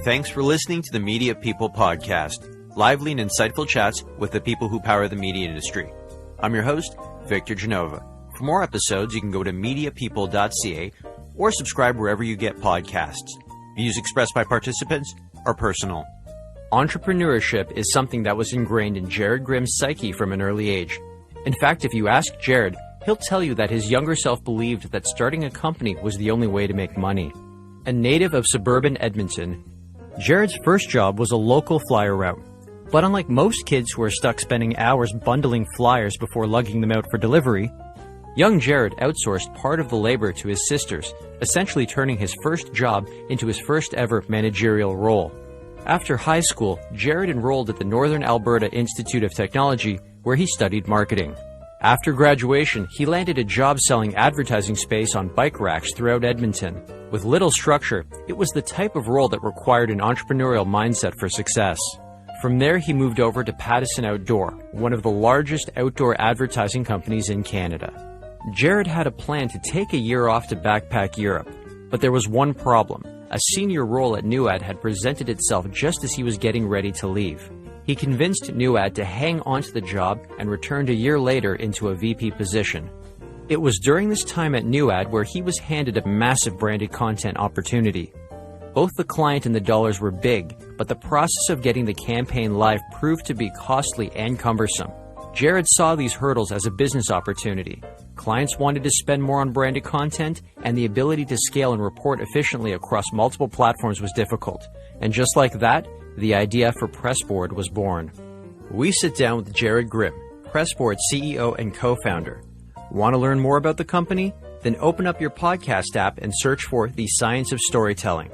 Thanks for listening to the Media People Podcast, lively and insightful chats with the people who power the media industry. I'm your host, Victor Genova. For more episodes, you can go to mediapeople.ca or subscribe wherever you get podcasts. Views expressed by participants are personal. Entrepreneurship is something that was ingrained in Jerrid Grim's psyche from an early age. In fact, if you ask Jerrid, he'll tell you that his younger self believed that starting a company was the only way to make money. A native of suburban Edmonton, Jerrid's first job was a local flyer route. But unlike most kids who are stuck spending hours bundling flyers before lugging them out for delivery, young Jerrid outsourced part of the labor to his sisters, essentially turning his first job into his first ever managerial role. After high school, Jerrid enrolled at the Northern Alberta Institute of Technology, where he studied marketing. After graduation, he landed a job selling advertising space on bike racks throughout Edmonton. With little structure, it was the type of role that required an entrepreneurial mindset for success. From there, he moved over to Pattison Outdoor, one of the largest outdoor advertising companies in Canada. Jerrid had a plan to take a year off to backpack Europe, but there was one problem. A senior role at NewAd had presented itself just as he was getting ready to leave. He convinced NewAd to hang onto the job and returned a year later into a VP position. It was during this time at NewAd where he was handed a massive branded content opportunity. Both the client and the dollars were big, but the process of getting the campaign live proved to be costly and cumbersome. Jerrid saw these hurdles as a business opportunity. Clients wanted to spend more on branded content, and the ability to scale and report efficiently across multiple platforms was difficult. And just like that, the idea for Pressboard was born. We sit down with Jerrid Grim, Pressboard CEO and co-founder. Want to learn more about the company? Then open up your podcast app and search for The Science of Storytelling.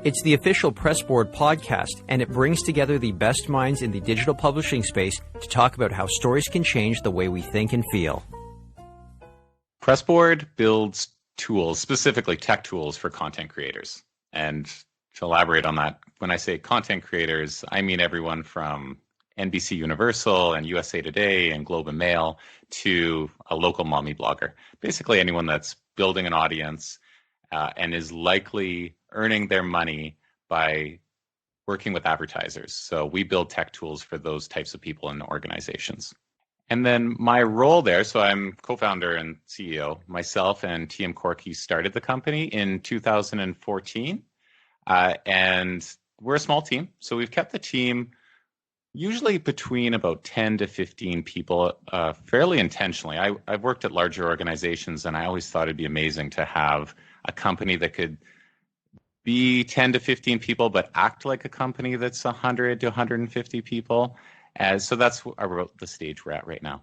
It's the official Pressboard podcast, and it brings together the best minds in the digital publishing space to talk about how stories can change the way we think and feel. Pressboard builds tools, specifically tech tools for content creators. And to elaborate on that, when I say content creators, I mean everyone from NBC Universal and USA Today and Globe and Mail to a local mommy blogger. Basically anyone that's building an audience and is likely earning their money by working with advertisers. So we build tech tools for those types of people and organizations. And then my role there, so I'm co-founder and CEO. Myself and TM Corky started the company in 2014. And we're a small team. So we've kept the team usually between about 10 to 15 people fairly intentionally. I've worked at larger organizations, and I always thought it'd be amazing to have a company that could be 10 to 15 people, but act like a company that's 100 to 150 people. So that's about the stage we're at right now.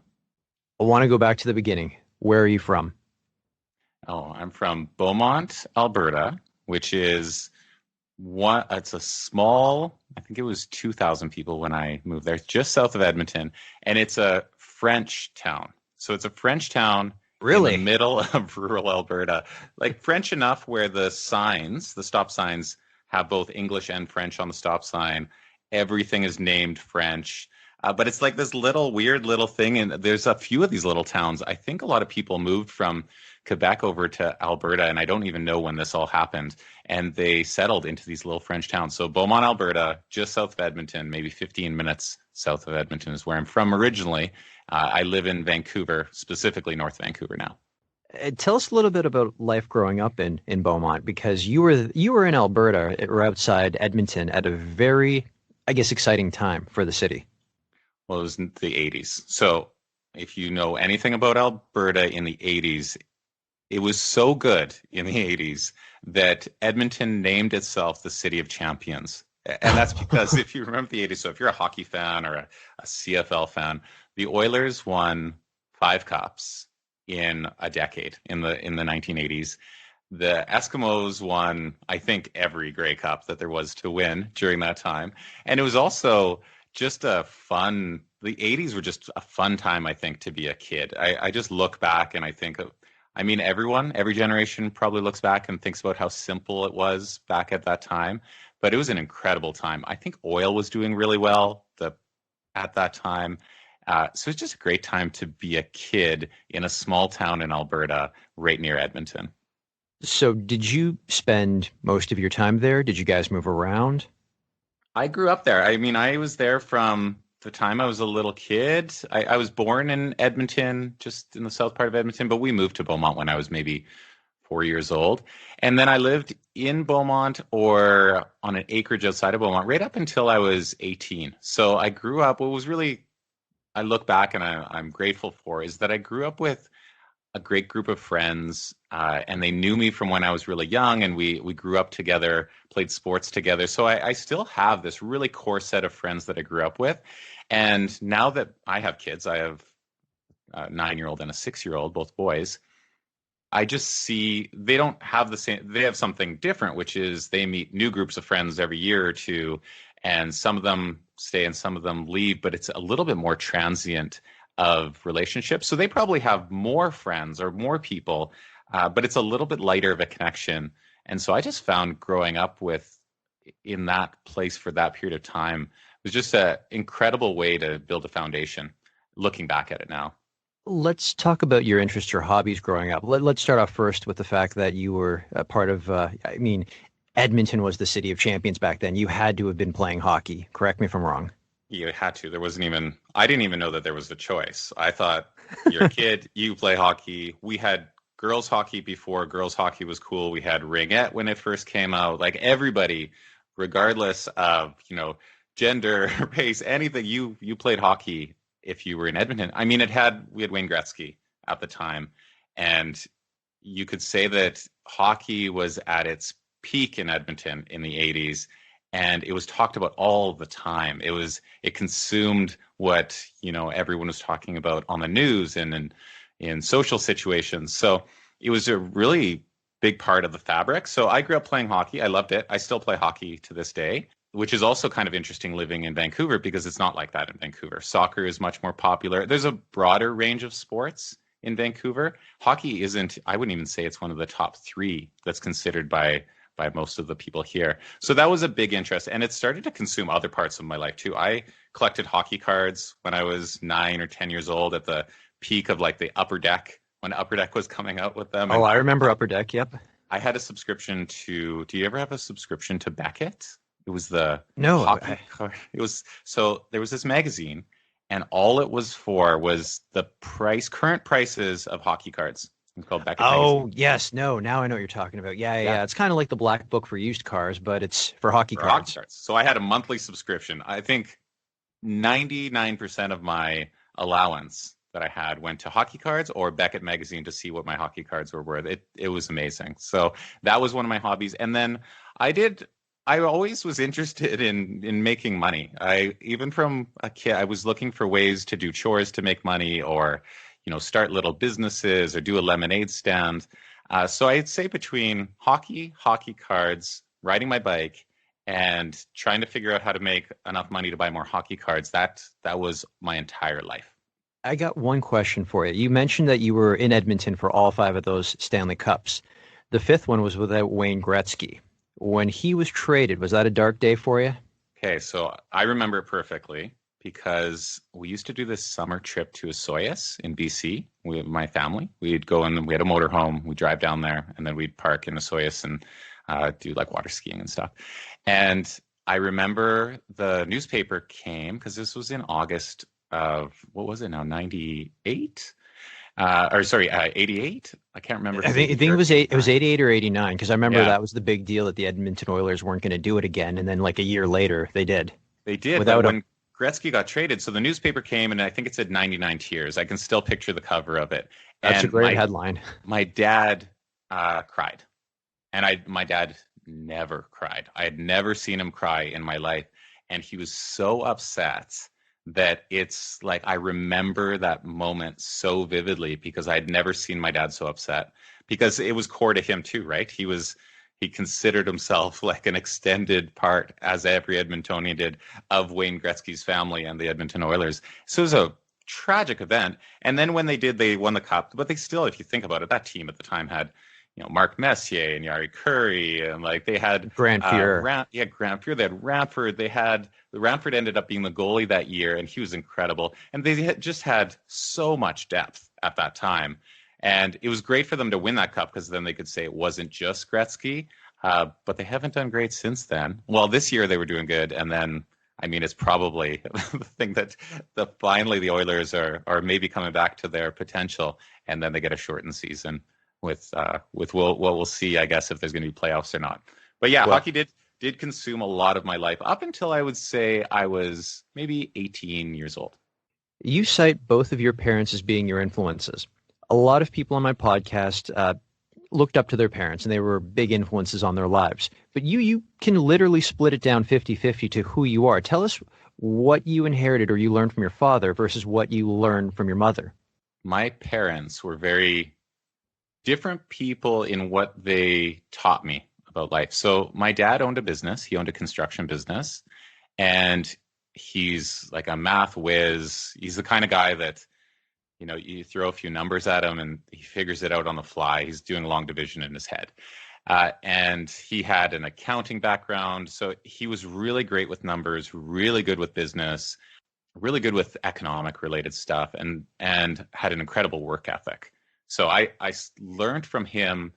I want to go back to the beginning. Where are you from? Oh, I'm from Beaumont, Alberta, which is it's a small, I think it was 2,000 people when I moved there, just south of Edmonton. And it's a French town. So it's a French town Really? In the middle of rural Alberta. Like French enough where the stop signs have both English and French on the stop sign. Everything is named French. But it's like this weird little thing. And there's a few of these little towns. I think a lot of people moved from Quebec over to Alberta, and I don't even know when this all happened. And they settled into these little French towns. So Beaumont, Alberta, just south of Edmonton, maybe 15 minutes south of Edmonton is where I'm from originally. I live in Vancouver, specifically North Vancouver now. Tell us a little bit about life growing up in Beaumont, because you were in Alberta or outside Edmonton at a very, I guess, exciting time for the city. Well, it was in the 80s. So if you know anything about Alberta in the 80s, it was so good in the 80s that Edmonton named itself the City of Champions. And that's because if you remember the 80s, so if you're a hockey fan or a CFL fan, the Oilers won 5 cups in a decade in the 1980s. The Eskimos won, I think, every Grey Cup that there was to win during that time. And it was also just the 80s were just a fun time, I think, to be a kid. I just look back and I think every generation probably looks back and thinks about how simple it was back at that time. But it was an incredible time. I think oil was doing really well at that time. So it's just a great time to be a kid in a small town in Alberta right near Edmonton. So did you spend most of your time there? Did you guys move around? I grew up there. I mean, I was there from the time I was a little kid. I was born in Edmonton, just in the south part of Edmonton, but we moved to Beaumont when I was maybe 4 years old. And then I lived in Beaumont or on an acreage outside of Beaumont right up until I was 18. So I grew up, what was really, I look back and I'm grateful for is that I grew up with a great group of friends, and they knew me from when I was really young, and we grew up together, played sports together. So I still have this really core set of friends that I grew up with. And now that I have kids, I have a 9-year-old and a 6-year-old, both boys. I just see they don't have the same, they have something different, which is they meet new groups of friends every year or two, and some of them stay and some of them leave, but it's a little bit more transient of relationships. So they probably have more friends or more people, but it's a little bit lighter of a connection. And so I just found growing up with in that place for that period of time was just an incredible way to build a foundation, looking back at it now. Let's talk about your interests, your hobbies growing up. Let's start off first with the fact that you were a part of, I mean, Edmonton was the city of champions back then. You had to have been playing hockey. Correct me if I'm wrong. You had to. There wasn't even, I didn't even know that there was a choice. I thought you're a kid, you play hockey. We had girls hockey before girls hockey was cool. We had ringette when it first came out. Like everybody, regardless of, gender, race, anything, you played hockey if you were in Edmonton. I mean, we had Wayne Gretzky at the time, and you could say that hockey was at its peak in Edmonton in the 80s, and it was talked about all the time. It consumed what, everyone was talking about on the news and in social situations. So it was a really big part of the fabric. So I grew up playing hockey. I loved it. I still play hockey to this day, which is also kind of interesting living in Vancouver because it's not like that in Vancouver. Soccer is much more popular. There's a broader range of sports in Vancouver. Hockey isn't, I wouldn't even say it's one of the top three that's considered by most of the people here. So that was a big interest, and it started to consume other parts of my life too. I collected hockey cards when I was 9 or 10 years old at the peak of like the Upper Deck, when Upper Deck was coming out with them. Oh, I remember Upper Deck, yep. I had a subscription do you ever have a subscription to Beckett? It was the no hockey card. It was, so there was this magazine, and all it was for was the current prices of hockey cards. It's called Beckett Oh, magazine. yes. No, now I know what you're talking about. Yeah. It's kind of like the black book for used cars, but it's for hockey cards. So I had a monthly subscription. I think 99% of my allowance that I had went to hockey cards or Beckett magazine to see what my hockey cards were worth. It was amazing. So that was one of my hobbies. And then I always was interested in making money. Even from a kid, I was looking for ways to do chores to make money, or start little businesses or do a lemonade stand. So I'd say between hockey cards, riding my bike, and trying to figure out how to make enough money to buy more hockey cards, that was my entire life. I got one question for you. You mentioned that you were in Edmonton for all 5 of those Stanley Cups. The 5th one was without Wayne Gretzky. When he was traded, was that a dark day for you? Okay, so I remember it perfectly because we used to do this summer trip to Osoyoos in BC with my family. We'd go and we had a motorhome. We'd drive down there, and then we'd park in Osoyoos and do like water skiing and stuff. And I remember the newspaper came, because this was in August of, what was it now, 98? 88? I can't remember. I think it was 88 or 89, because I remember that was the big deal that the Edmonton Oilers weren't going to do it again, and then like a year later they did. They did. When Gretzky got traded, so the newspaper came, and I think it said 99 tears. I can still picture the cover of it. That's a great headline. My dad cried, and my dad never cried. I had never seen him cry in my life, and he was so upset that it's like I remember that moment so vividly because I had never seen my dad so upset, because it was core to him too, right? He considered himself like an extended part, as every Edmontonian did, of Wayne Gretzky's family and the Edmonton Oilers. So it was a tragic event. And then when they won the cup, but they still, if you think about it, that team at the time had, Mark Messier and Yari Curry, and like they had Grand Pierre. Grand Pierre. They had Ranford. Ranford ended up being the goalie that year, and he was incredible. And they had just had so much depth at that time. And it was great for them to win that cup, because then they could say it wasn't just Gretzky. But they haven't done great since then. Well, this year they were doing good, and then it's probably the thing that finally the Oilers are maybe coming back to their potential, and then they get a shortened season with we'll see, I guess, if there's going to be playoffs or not. But yeah, hockey did consume a lot of my life up until I would say I was maybe 18 years old. You cite both of your parents as being your influences. A lot of people on my podcast looked up to their parents, and they were big influences on their lives. But you can literally split it down 50-50 to who you are. Tell us what you inherited or you learned from your father versus what you learned from your mother. My parents were very different people in what they taught me about life. So my dad owned a business. He owned a construction business, and he's like a math whiz. He's the kind of guy that, you throw a few numbers at him and he figures it out on the fly. He's doing long division in his head. And he had an accounting background. So he was really great with numbers, really good with business, really good with economic related stuff, and had an incredible work ethic. So I learned from him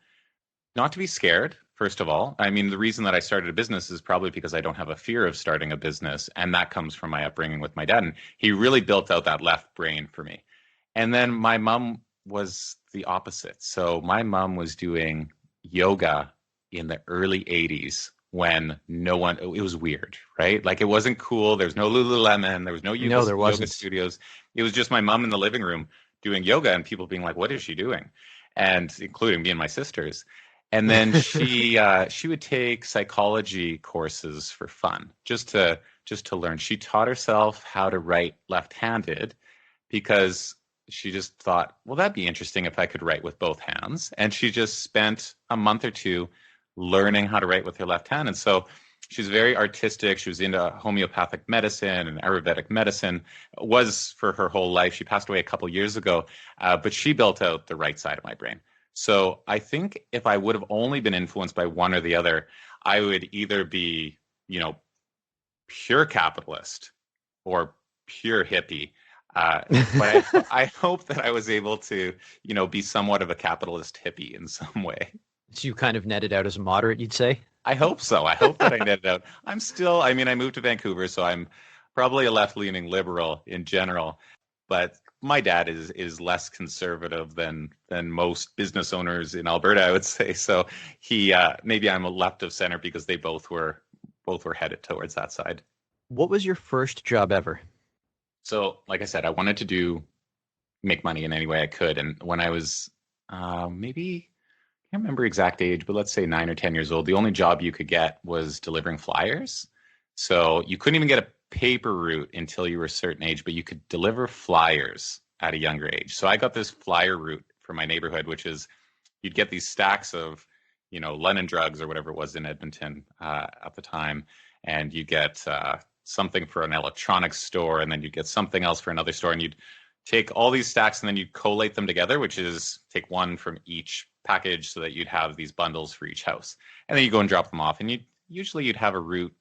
not to be scared, first of all. The reason that I started a business is probably because I don't have a fear of starting a business. And that comes from my upbringing with my dad. And he really built out that left brain for me. And then my mom was the opposite. So my mom was doing yoga in the early 80s when it was weird, right? Like it wasn't cool. There was no Lululemon. There was no yoga studios. It was just my mom in the living room doing yoga and people being like, what is she doing? And including me and my sisters. And then she would take psychology courses for fun, just to learn. She taught herself how to write left-handed because she just thought, well, that'd be interesting if I could write with both hands. And she just spent a month or two learning how to write with her left hand. And so she's very artistic. She was into homeopathic medicine and Ayurvedic medicine, was for her whole life. She passed away a couple years ago, but she built out the right side of my brain. So I think if I would have only been influenced by one or the other, I would either be, pure capitalist or pure hippie. But I hope that I was able to, be somewhat of a capitalist hippie in some way. So you kind of netted out as a moderate, you'd say? I hope so. I hope that I netted out. I'm still, I moved to Vancouver, so I'm probably a left-leaning liberal in general. But my dad is less conservative than most business owners in Alberta, I would say. So he maybe I'm a left of center because they both were headed towards that side. What was your first job ever? So, like I said, I wanted to make money in any way I could. And when I was maybe, I can't remember exact age, but let's say 9 or 10 years old, the only job you could get was delivering flyers. So you couldn't even get a paper route until you were a certain age, but you could deliver flyers at a younger age. So I got this flyer route for my neighborhood, which is you'd get these stacks of, London Drugs or whatever it was in Edmonton at the time. And you get something for an electronics store, and then you'd get something else for another store, and you'd take all these stacks and then you'd collate them together, which is take one from each package so that you'd have these bundles for each house. And then you go and drop them off, and you'd have a route,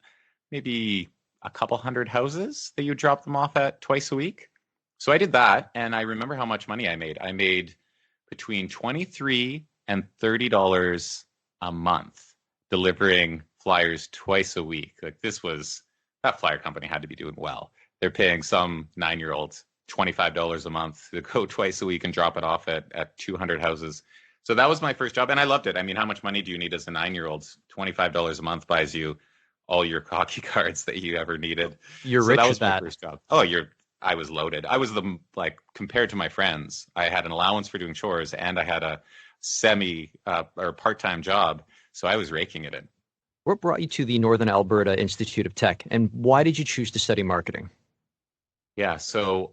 maybe a couple hundred houses that you drop them off at twice a week. So I did that, and I remember how much money I made. I made between $23 and $30 a month delivering flyers twice a week. Like that flyer company had to be doing well. They're paying some 9-year-old $25 a month to go twice a week and drop it off at 200 houses. So that was my first job, and I loved it. How much money do you need as a 9-year-old? $25 a month buys you all your hockey cards that you ever needed. You're so rich that was at my that. first job. I was loaded. I was compared to my friends, I had an allowance for doing chores, and I had a semi or part-time job. So I was raking it in. What brought you to the Northern Alberta Institute of Tech, and why did you choose to study marketing? Yeah, so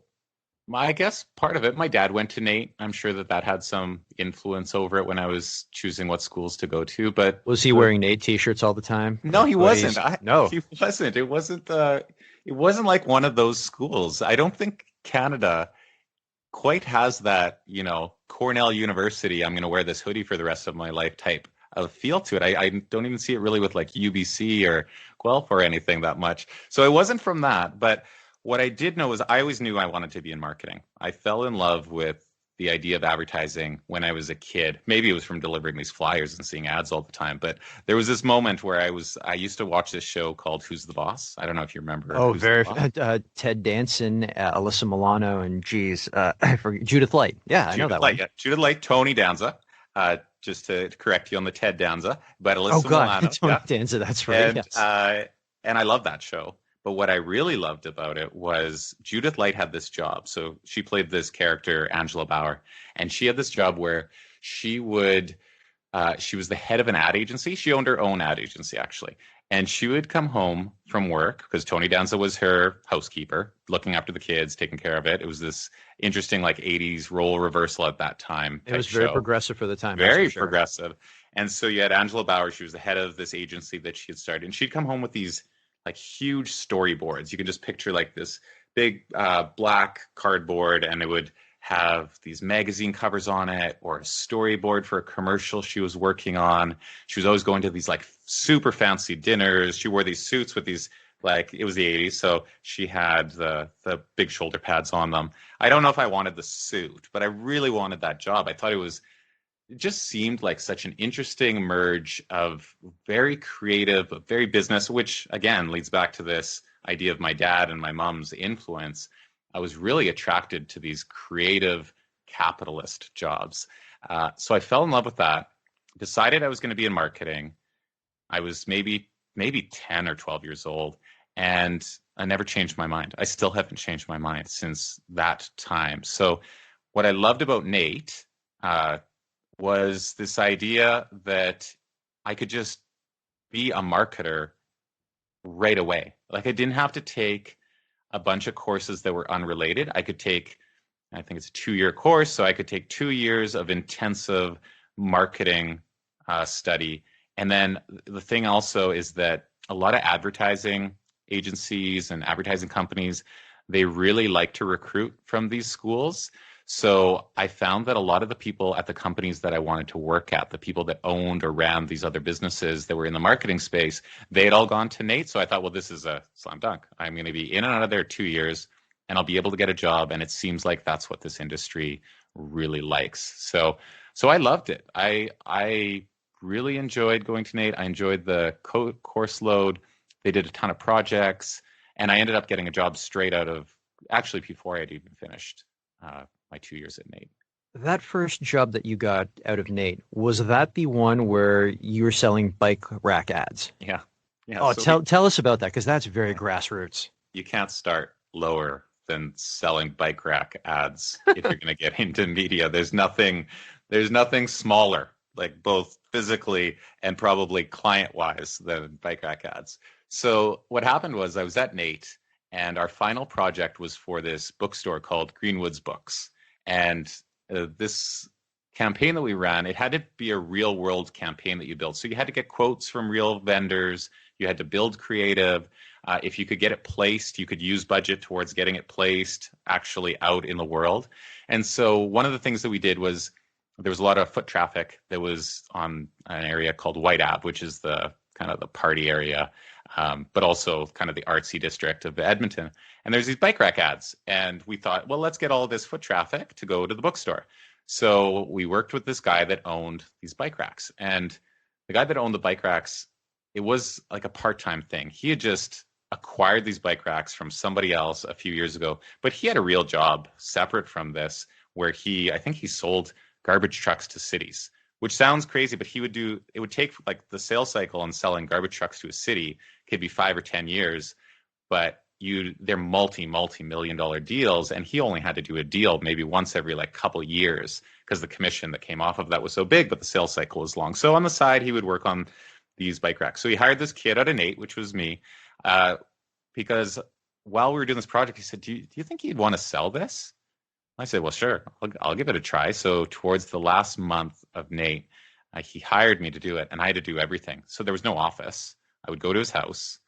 I guess part of it, my dad went to NAIT. I'm sure that had some influence over it when I was choosing what schools to go to. But was he wearing NAIT t-shirts all the time? No, he wasn't. No, he wasn't. It wasn't like one of those schools. I don't think Canada quite has that, Cornell University, I'm going to wear this hoodie for the rest of my life type of feel to it. I don't even see it really with like UBC or Guelph or anything that much. So it wasn't from that. But what I did know is I always knew I wanted to be in marketing. I fell in love with the idea of advertising when I was a kid. Maybe it was from delivering these flyers and seeing ads all the time, but there was this moment where I used to watch this show called Who's the Boss? I don't know if you remember Oh, Who's the very Boss? Ted Danson, Alyssa Milano, and I forget, Judith Light. Yeah, I know that one. Yeah. Judith Light, Tony Danza. Just to correct you on the Ted Danza, but Oh Alyssa God, Milano. Tony Danza. That's right. And Yes. and I love that show. But what I really loved about it was Judith Light had this job. So she played this character, Angela Bauer, and she had this job where she would she was the head of an ad agency. She owned her own ad agency, actually. And she would come home from work because Tony Danza was her housekeeper, looking after the kids, taking care of it. It was this interesting, like 80s role reversal at that time. It was very progressive for the time. Very sure. progressive. And so you had Angela Bauer. She was the head of this agency that she had started. And she'd come home with these like huge storyboards. You can just picture like this big black cardboard, and it would have these magazine covers on it or a storyboard for a commercial she was working on. She was always going to these like super fancy dinners. She wore these suits with these, like, it was the 80s, so she had the big shoulder pads on them. I don't know if I wanted the suit, but I really wanted that job. I thought it just seemed like such an interesting merge of very creative, very business, which again leads back to this idea of my dad and my mom's influence. I was really attracted to these creative capitalist jobs. So I fell in love with that, decided I was going to be in marketing. I was maybe 10 or 12 years old, and I never changed my mind. I still haven't changed my mind since that time. So what I loved about Nate was this idea that I could just be a marketer right away. Like, I didn't have to take a bunch of courses that were unrelated. I could take, I think it's a 2-year course, so I could take 2 years of intensive marketing study. And then the thing also is that a lot of advertising agencies and advertising companies, they really like to recruit from these schools. So I found that a lot of the people at the companies that I wanted to work at, the people that owned or ran these other businesses that were in the marketing space, they had all gone to Nate. So I thought, well, this is a slam dunk. I'm going to be in and out of there 2 years, and I'll be able to get a job. And it seems like that's what this industry really likes. So I loved it. I really enjoyed going to Nate. I enjoyed the course load. They did a ton of projects, and I ended up getting a job straight out of, actually before I had even finished my 2 years at Nate. That first job that you got out of Nate, was that the one where you were selling bike rack ads? Yeah. Oh, so tell us about that, because that's very grassroots. You can't start lower than selling bike rack ads if you're going to get into media. There's nothing smaller, like both physically and probably client-wise, than bike rack ads. So what happened was I was at Nate, and our final project was for this bookstore called Greenwood's Books. And this campaign that we ran, it had to be a real world campaign that you built. So you had to get quotes from real vendors. You had to build creative. If you could get it placed, you could use budget towards getting it placed actually out in the world. And so one of the things that we did was there was a lot of foot traffic that was on an area called White Ave, which is the kind of the party area, but also kind of the artsy district of Edmonton. And there's these bike rack ads. And we thought, well, let's get all this foot traffic to go to the bookstore. So we worked with this guy that owned these bike racks. And the guy that owned the bike racks, it was like a part-time thing. He had just acquired these bike racks from somebody else a few years ago, but he had a real job separate from this where I think he sold garbage trucks to cities, which sounds crazy, but it would take like the sales cycle on selling garbage trucks to a city could be 5 or 10 years, but they're multi-million dollar deals. And he only had to do a deal maybe once every like couple years because the commission that came off of that was so big, but the sales cycle was long. So on the side, he would work on these bike racks. So he hired this kid out of Nate, which was me, because while we were doing this project, he said, do you think you'd want to sell this? I said, well, sure, I'll give it a try. So towards the last month of Nate, he hired me to do it, and I had to do everything. So there was no office. I would go to his house.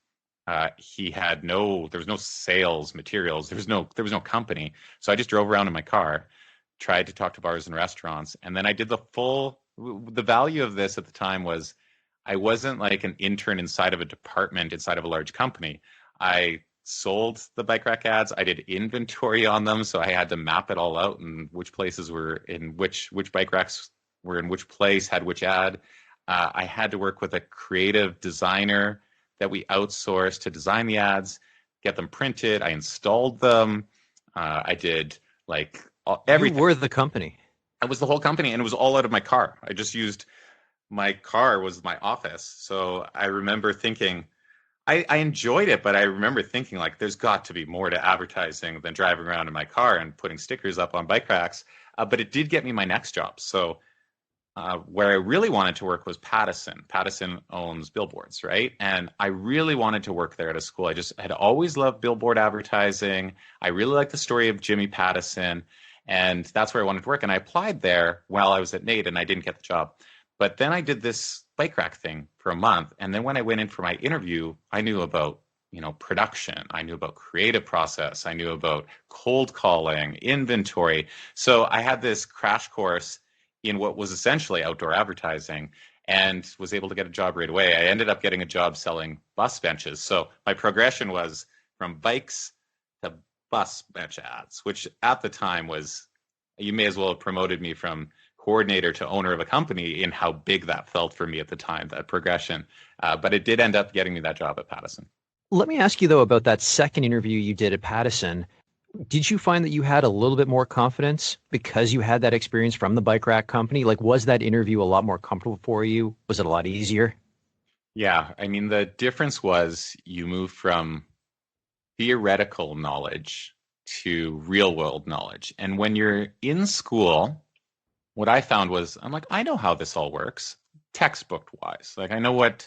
There was no sales materials. There was no company. So I just drove around in my car, tried to talk to bars and restaurants. And then I did the value of this at the time was I wasn't like an intern inside of a department, inside of a large company. I sold the bike rack ads. I did inventory on them, so I had to map it all out and which places were in which bike racks were in which place, had which ad. I had to work with a creative designer that we outsourced to design the ads, get them printed. I installed them. I did like everything. You were the company. I was the whole company, and it was all out of my car. I just used my car was my office. So I remember thinking, I enjoyed it, but I remember thinking like, there's got to be more to advertising than driving around in my car and putting stickers up on bike racks. But it did get me my next job. So where I really wanted to work was Pattison. Pattison owns billboards, right? And I really wanted to work there at a school. I just had always loved billboard advertising. I really liked the story of Jimmy Pattison. And that's where I wanted to work. And I applied there while I was at NAIT, and I didn't get the job. But then I did this bike rack thing for a month. And then when I went in for my interview, I knew about, production. I knew about creative process. I knew about cold calling, inventory. So I had this crash course in what was essentially outdoor advertising and was able to get a job right away. I ended up getting a job selling bus benches. So my progression was from bikes to bus bench ads, which at the time was, you may as well have promoted me from coordinator to owner of a company in how big that felt for me at the time, that progression. But it did end up getting me that job at Pattison. Let me ask you, though, about that second interview you did at Pattison. Did you find that you had a little bit more confidence because you had that experience from the bike rack company? Like, was that interview a lot more comfortable for you? Was it a lot easier? Yeah. I mean, the difference was you moved from theoretical knowledge to real world knowledge. And when you're in school, what I found was, I'm like, I know how this all works, textbook wise. Like, I know what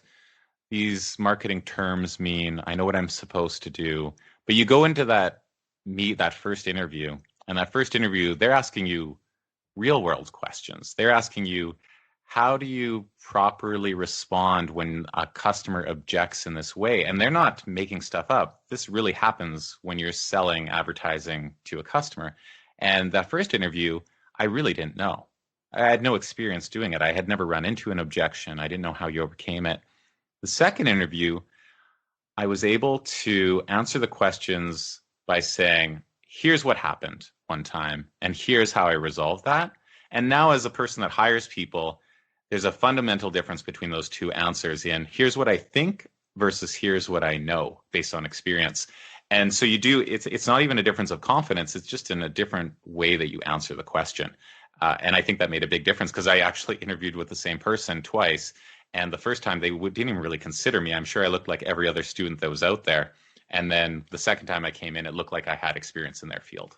these marketing terms mean. I know what I'm supposed to do. But you go into that first interview, and that first interview, they're asking you real world questions. They're asking you, how do you properly respond when a customer objects in this way? And they're not making stuff up. This really happens when you're selling advertising to a customer. And that first interview, I really didn't know. I had no experience doing it. I had never run into an objection. I didn't know how you overcame it. The second interview, I was able to answer the questions by saying, here's what happened one time, and here's how I resolved that. And now as a person that hires people, there's a fundamental difference between those two answers in here's what I think versus here's what I know based on experience. And so it's not even a difference of confidence. It's just in a different way that you answer the question. And I think that made a big difference because I actually interviewed with the same person twice. And the first time they didn't even really consider me. I'm sure I looked like every other student that was out there. And then the second time I came in, it looked like I had experience in their field.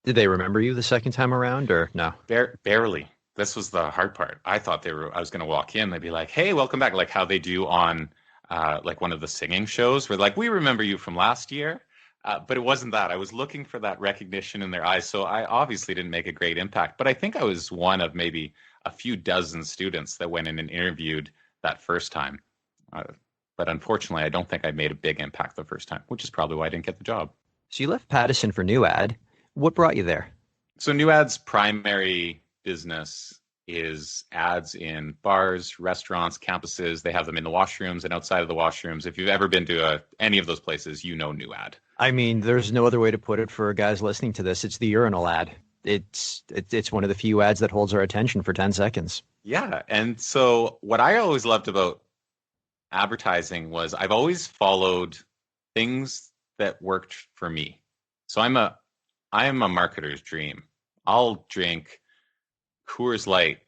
Did they remember you the second time around or no? Barely. This was the hard part. I thought I was going to walk in. They'd be like, hey, welcome back. Like how they do on like one of the singing shows where like, we remember you from last year. But it wasn't that. I was looking for that recognition in their eyes. So I obviously didn't make a great impact. But I think I was one of maybe a few dozen students that went in and interviewed that first time. But unfortunately, I don't think I made a big impact the first time, which is probably why I didn't get the job. So you left Pattison for New Ad. What brought you there? So New Ad's primary business is ads in bars, restaurants, campuses. They have them in the washrooms and outside of the washrooms. If you've ever been to any of those places, you know New Ad. I mean, there's no other way to put it for guys listening to this. It's the urinal ad. It's one of the few ads that holds our attention for 10 seconds. Yeah. And so what I always loved about advertising was I've always followed things that worked for me. So I am a marketer's dream. I'll drink Coors Light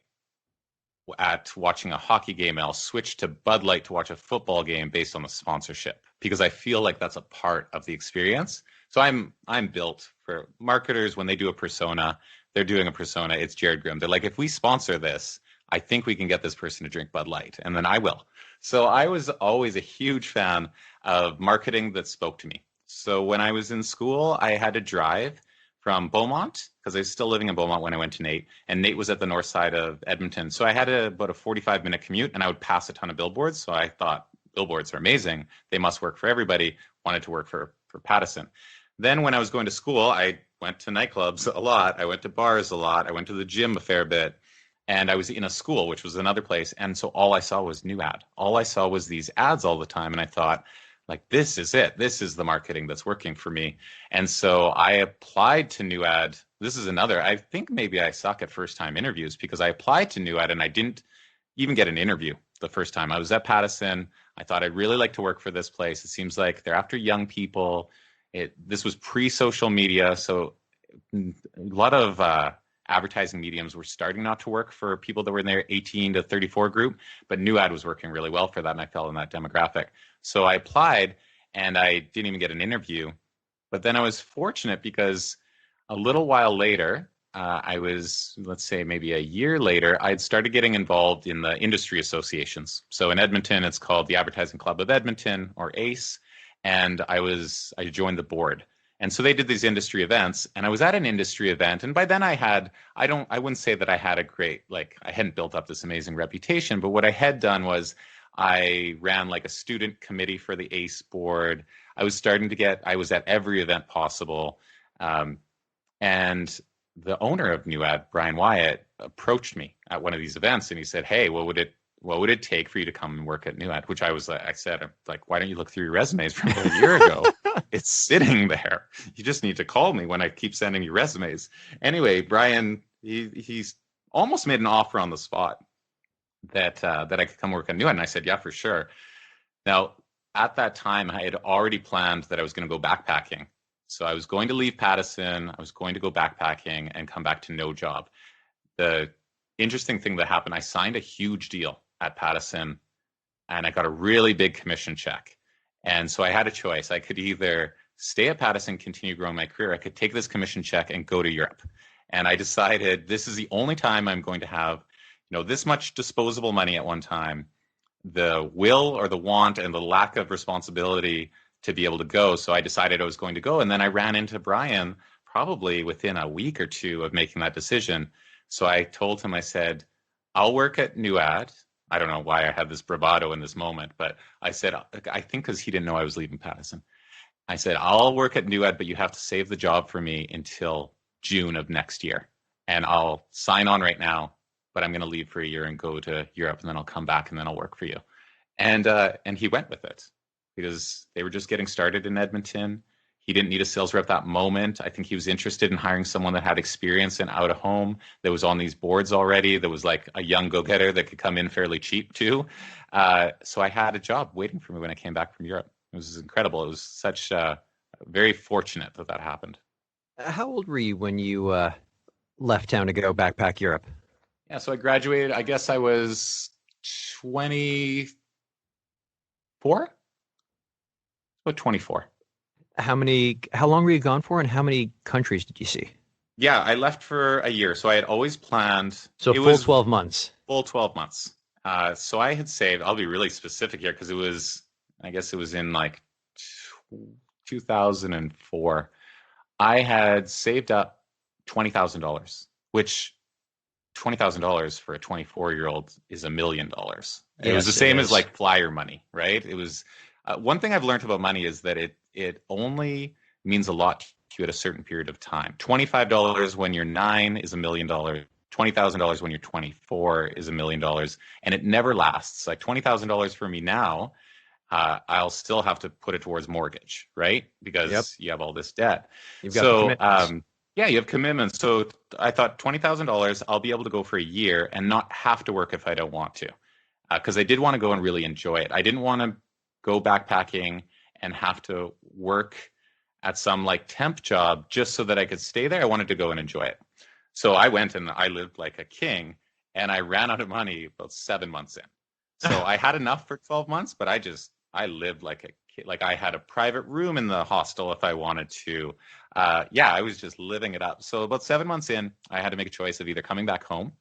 at watching a hockey game, and I'll switch to Bud Light to watch a football game based on the sponsorship because I feel like that's a part of the experience. So I'm built for marketers. When they do a persona, they're doing a persona. It's Jerrid Grim. They're like, if we sponsor this, I think we can get this person to drink Bud Light, and then I will. So I was always a huge fan of marketing that spoke to me. So when I was in school, I had to drive from Beaumont, because I was still living in Beaumont when I went to NAIT, and NAIT was at the north side of Edmonton. So I had about a 45-minute commute, and I would pass a ton of billboards. So I thought, billboards are amazing. They must work for everybody. Wanted to work for Pattison. Then when I was going to school, I went to nightclubs a lot. I went to bars a lot. I went to the gym a fair bit. And I was in a school, which was another place. And so all I saw was New Ad. All I saw was these ads all the time. And I thought, like, this is it. This is the marketing that's working for me. And so I applied to NewAd. This is another, I think maybe I suck at first time interviews, because I applied to NewAd and I didn't even get an interview the first time. I was at Pattison. I thought I'd really like to work for this place. It seems like they're after young people. This was pre-social media, so a lot of advertising mediums were starting not to work for people that were in their 18 to 34 group, but NewAd was working really well for that, and I fell in that demographic. So I applied, and I didn't even get an interview. But then I was fortunate, because a little while later, let's say maybe a year later, I'd started getting involved in the industry associations. So in Edmonton, it's called the Advertising Club of Edmonton, or ACE, and I joined the board. And so they did these industry events, and I was at an industry event, and by then I wouldn't say that I had a great, like, I hadn't built up this amazing reputation, but what I had done was I ran like a student committee for the ACE board. I was at every event possible. And the owner of NewAd, Brian Wyatt, approached me at one of these events, and he said, "Hey, what would it take for you to come and work at NewAd?" Which I said, like, "Why don't you look through your resumes from a year ago? It's sitting there. You just need to call me when I keep sending you resumes." Anyway, Brian, he's almost made an offer on the spot that I could come work at NewAd, and I said, "Yeah, for sure." Now, at that time, I had already planned that I was going to go backpacking. So I was going to leave Pattison, I was going to go backpacking and come back to no job. The interesting thing that happened, I signed a huge deal at Pattison, and I got a really big commission check. And so I had a choice. I could either stay at Pattison, continue growing my career. I could take this commission check and go to Europe. And I decided this is the only time I'm going to have, this much disposable money at one time, the will or the want and the lack of responsibility to be able to go. So I decided I was going to go. And then I ran into Brian probably within a week or two of making that decision. So I told him, I said, "I'll work at NewAd." I don't know why I had this bravado in this moment, but I said, I think because he didn't know I was leaving Pattison. I said, "I'll work at NewAd, but you have to save the job for me until June of next year. And I'll sign on right now, but I'm going to leave for a year and go to Europe, and then I'll come back and then I'll work for you." And he went with it, because they were just getting started in Edmonton. He didn't need a sales rep that moment. I think he was interested in hiring someone that had experience in out of home, that was on these boards already, that was like a young go-getter that could come in fairly cheap too. So I had a job waiting for me when I came back from Europe. It was incredible. It was such very fortunate that happened. How old were you when you left town to go backpack Europe? Yeah, so I graduated, I guess I was 24? About 24. How long were you gone for, and how many countries did you see? Yeah, I left for a year. So I had always planned. So it was 12 months. Full 12 months. So I had saved, I'll be really specific here, because I guess it was in like 2004. I had saved up $20,000, which $20,000 for a 24-year-old is $1 million. It was the same as like flyer money, right? It was one thing I've learned about money is that it only means a lot to you at a certain period of time. $25 when you're 9 is $1 million. $20,000 when you're 24 is $1 million, and it never lasts. Like $20,000 for me now, I'll still have to put it towards mortgage, right? Because you have all this debt. You've got yeah, you have commitments. So I thought $20,000, I'll be able to go for a year and not have to work if I don't want to, because I did want to go and really enjoy it. I didn't want to go backpacking and have to work at some like temp job just so that I could stay there. I wanted to go and enjoy it. So I went and I lived like a king, and I ran out of money about 7 months in. So I had enough for 12 months, but I lived like a kid. Like I had a private room in the hostel if I wanted to. I was just living it up. So about 7 months in, I had to make a choice of either coming back home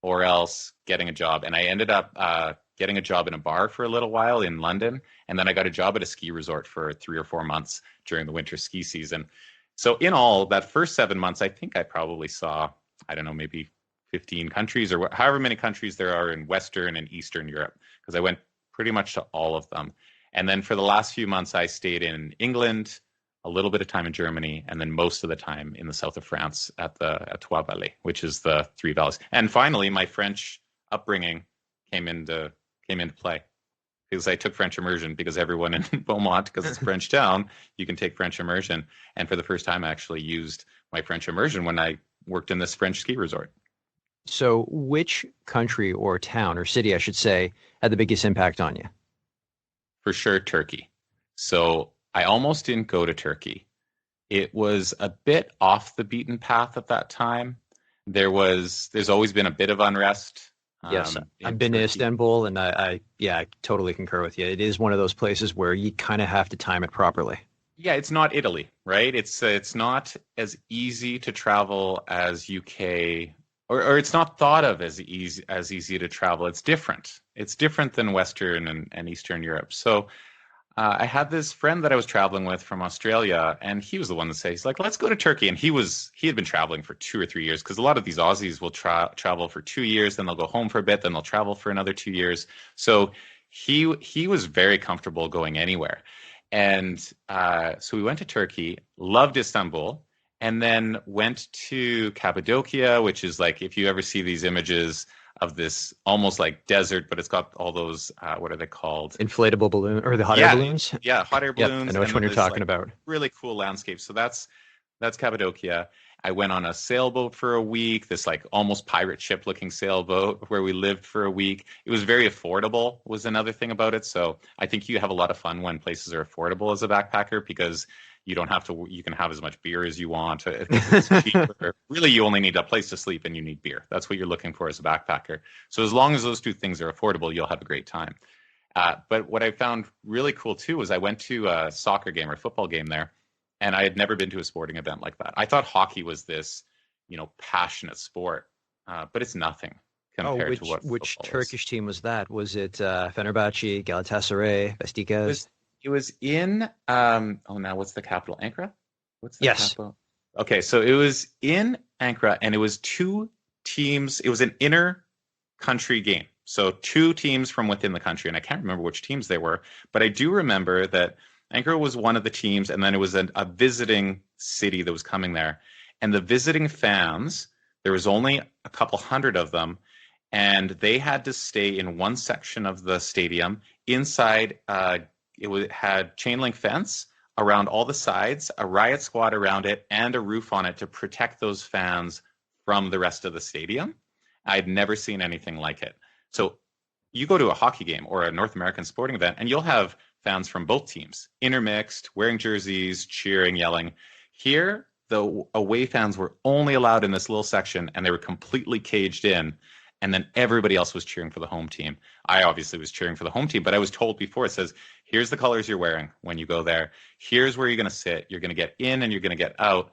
or else getting a job. And I ended up getting a job in a bar for a little while in London. And then I got a job at a ski resort for 3 or 4 months during the winter ski season. So in all, that first 7 months, I think I probably saw, I don't know, maybe 15 countries or however many countries there are in Western and Eastern Europe, because I went pretty much to all of them. And then for the last few months, I stayed in England, a little bit of time in Germany, and then most of the time in the south of France at Trois Vallées, which is the Three Valleys. And finally, my French upbringing came into play. because I took French immersion because everyone in Beaumont, because it's a French town, you can take French immersion. And for the first time, I actually used my French immersion when I worked in this French ski resort. So, which country or town or city, I should say, had the biggest impact on you? For sure, Turkey. So I almost didn't go to Turkey. It was a bit off the beaten path at that time. There's always been a bit of unrest. Yes, In I've been to Turkey. Istanbul, and I totally concur with you. It is one of those places where you kind of have to time it properly. Yeah, it's not Italy, right? It's not as easy to travel as UK, or it's not thought of as easy to travel. It's different. It's different than Western and Eastern Europe. So I had this friend that I was traveling with from Australia, and he was the one that said, he's like, let's go to Turkey. And he had been traveling for 2 or 3 years, because a lot of these Aussies will travel for 2 years, then they'll go home for a bit, then they'll travel for another 2 years. So he was very comfortable going anywhere. And so we went to Turkey, loved Istanbul, and then went to Cappadocia, which is like, if you ever see these images of this almost like desert, but it's got all those, what are they called? Inflatable balloon or the hot air balloons? Yeah, hot air balloons. Yep, I know which one you're talking about. Really cool landscape. So that's Cappadocia. I went on a sailboat for a week, this like almost pirate ship looking sailboat where we lived for a week. It was very affordable, was another thing about it. So I think you have a lot of fun when places are affordable as a backpacker, because you can have as much beer as you want. It's cheaper. Really, you only need a place to sleep and you need beer. That's what you're looking for as a backpacker. So as long as those two things are affordable, you'll have a great time. But what I found really cool too was I went to a soccer game or football game there, and I had never been to a sporting event like that. I thought hockey was this, passionate sport, but it's nothing compared to what which football Turkish is. team was that? Was it Fenerbahce, Galatasaray, Beşiktaş? It was in now what's the capital? Ankara? What's the Yes. capital? Okay, so it was in Ankara, and it was two teams. It was an inter-country game. So two teams from within the country, and I can't remember which teams they were, but I do remember that Ankara was one of the teams, and then it was a visiting city that was coming there. And the visiting fans, there was only a couple hundred of them, and they had to stay in one section of the stadium inside. It had chain link fence around all the sides, a riot squad around it, and a roof on it to protect those fans from the rest of the stadium. I'd never seen anything like it. So you go to a hockey game or a North American sporting event, and you'll have fans from both teams, intermixed, wearing jerseys, cheering, yelling. Here, the away fans were only allowed in this little section, and they were completely caged in. And then everybody else was cheering for the home team. I obviously was cheering for the home team, but I was told before, it says, here's the colors you're wearing when you go there. Here's where you're going to sit. You're going to get in and you're going to get out.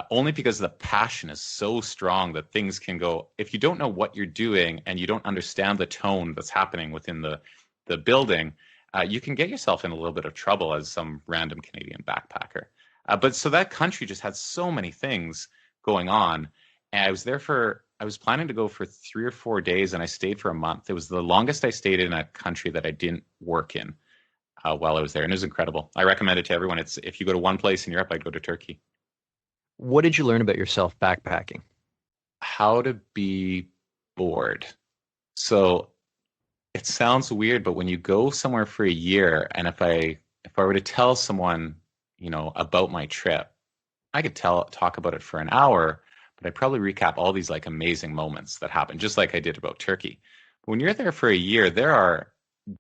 Only because the passion is so strong that things can go, if you don't know what you're doing and you don't understand the tone that's happening within the building, you can get yourself in a little bit of trouble as some random Canadian backpacker. But so that country just had so many things going on. And I was planning to go for 3 or 4 days, and I stayed for a month. It was the longest I stayed in a country that I didn't work in while I was there. And it was incredible. I recommend it to everyone. If you go to one place in Europe, I'd go to Turkey. What did you learn about yourself backpacking? How to be bored. So it sounds weird, but when you go somewhere for a year, and if I were to tell someone, about my trip, I could talk about it for an hour, but I'd probably recap all these like amazing moments that happened, just like I did about Turkey. But when you're there for a year, there are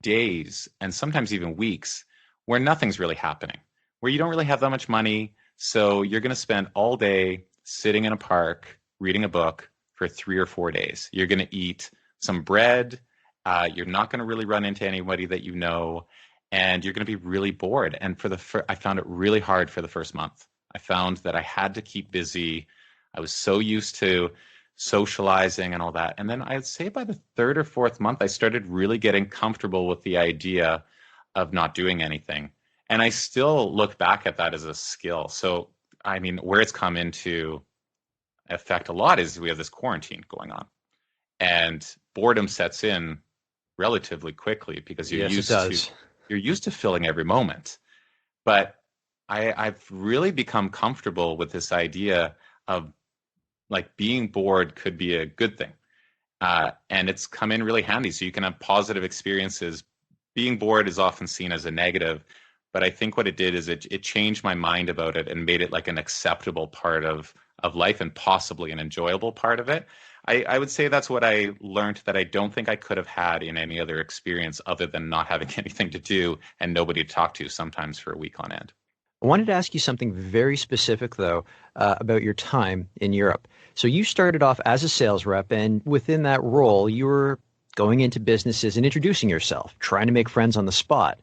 days and sometimes even weeks where nothing's really happening, where you don't really have that much money. So you're going to spend all day sitting in a park, reading a book for 3 or 4 days. You're going to eat some bread. You're not going to really run into anybody that you know, and you're going to be really bored. And I found it really hard for the first month. I found that I had to keep busy. I was so used to socializing and all that. And then I'd say by the 3rd or 4th month, I started really getting comfortable with the idea of not doing anything. And I still look back at that as a skill. So, I mean, where it's come into effect a lot is we have this quarantine going on. And boredom sets in relatively quickly because you're used to filling every moment. But I've really become comfortable with this idea of like being bored could be a good thing. And it's come in really handy. So you can have positive experiences being bored is often seen as a negative, but I think what it did is it changed my mind about it and made it like an acceptable part of life and possibly an enjoyable part of it. I would say that's what I learned that I don't think I could have had in any other experience other than not having anything to do and nobody to talk to, sometimes for a week on end. I wanted to ask you something very specific, though, about your time in Europe. So you started off as a sales rep, and within that role, you were going into businesses and introducing yourself, trying to make friends on the spot.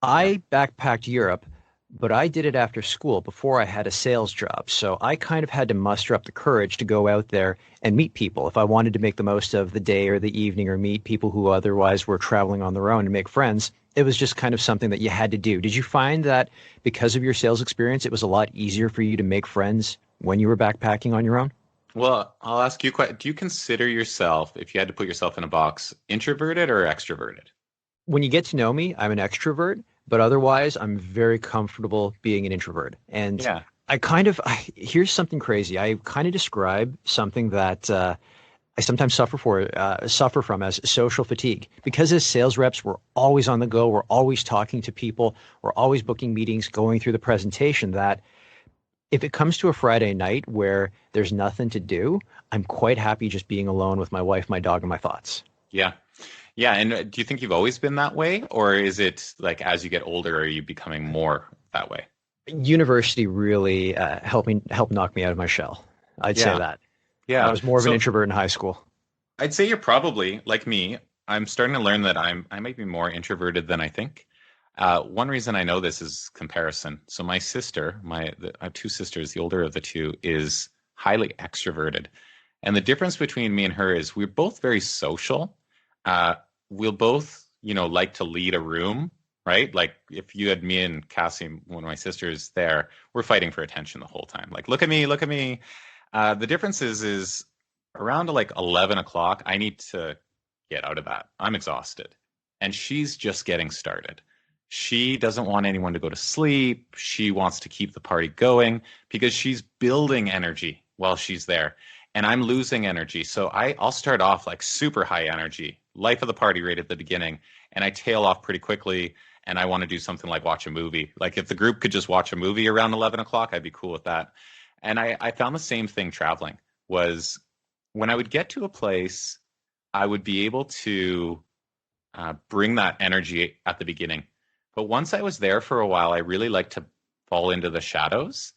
I backpacked Europe, but I did it after school before I had a sales job. So I kind of had to muster up the courage to go out there and meet people if I wanted to make the most of the day or the evening or meet people who otherwise were traveling on their own and make friends. It was just kind of something that you had to do. Did you find that because of your sales experience, it was a lot easier for you to make friends when you were backpacking on your own? Well, I'll ask you, do you consider yourself, if you had to put yourself in a box, introverted or extroverted? When you get to know me, I'm an extrovert, but otherwise I'm very comfortable being an introvert. And Yeah. here's something crazy. I kind of describe something that I sometimes suffer from as social fatigue. Because as sales reps, we're always on the go. We're always talking to people. We're always booking meetings, going through the presentation, that if it comes to a Friday night where there's nothing to do, I'm quite happy just being alone with my wife, my dog, and my thoughts. Yeah. Yeah. And do you think you've always been that way? Or is it like as you get older, are you becoming more that way? University really helped knock me out of my shell. I'd say that. Yeah. I was more of an introvert in high school. I'd say you're probably like me. I'm starting to learn that I might be more introverted than I think. One reason I know this is comparison. So my sister, I have two sisters, the older of the two, is highly extroverted. And the difference between me and her is we're both very social. We'll both, like to lead a room, right? Like if you had me and Cassie, one of my sisters there, we're fighting for attention the whole time. Like, look at me, look at me. The difference is around like 11 o'clock, I need to get out of that. I'm exhausted. And she's just getting started. She doesn't want anyone to go to sleep. She wants to keep the party going because she's building energy while she's there. And I'm losing energy. So I'll start off like super high energy, life of the party right at the beginning. And I tail off pretty quickly. And I want to do something like watch a movie. Like if the group could just watch a movie around 11 o'clock, I'd be cool with that. And I found the same thing traveling was when I would get to a place, I would be able to bring that energy at the beginning. But once I was there for a while, I really like to fall into the shadows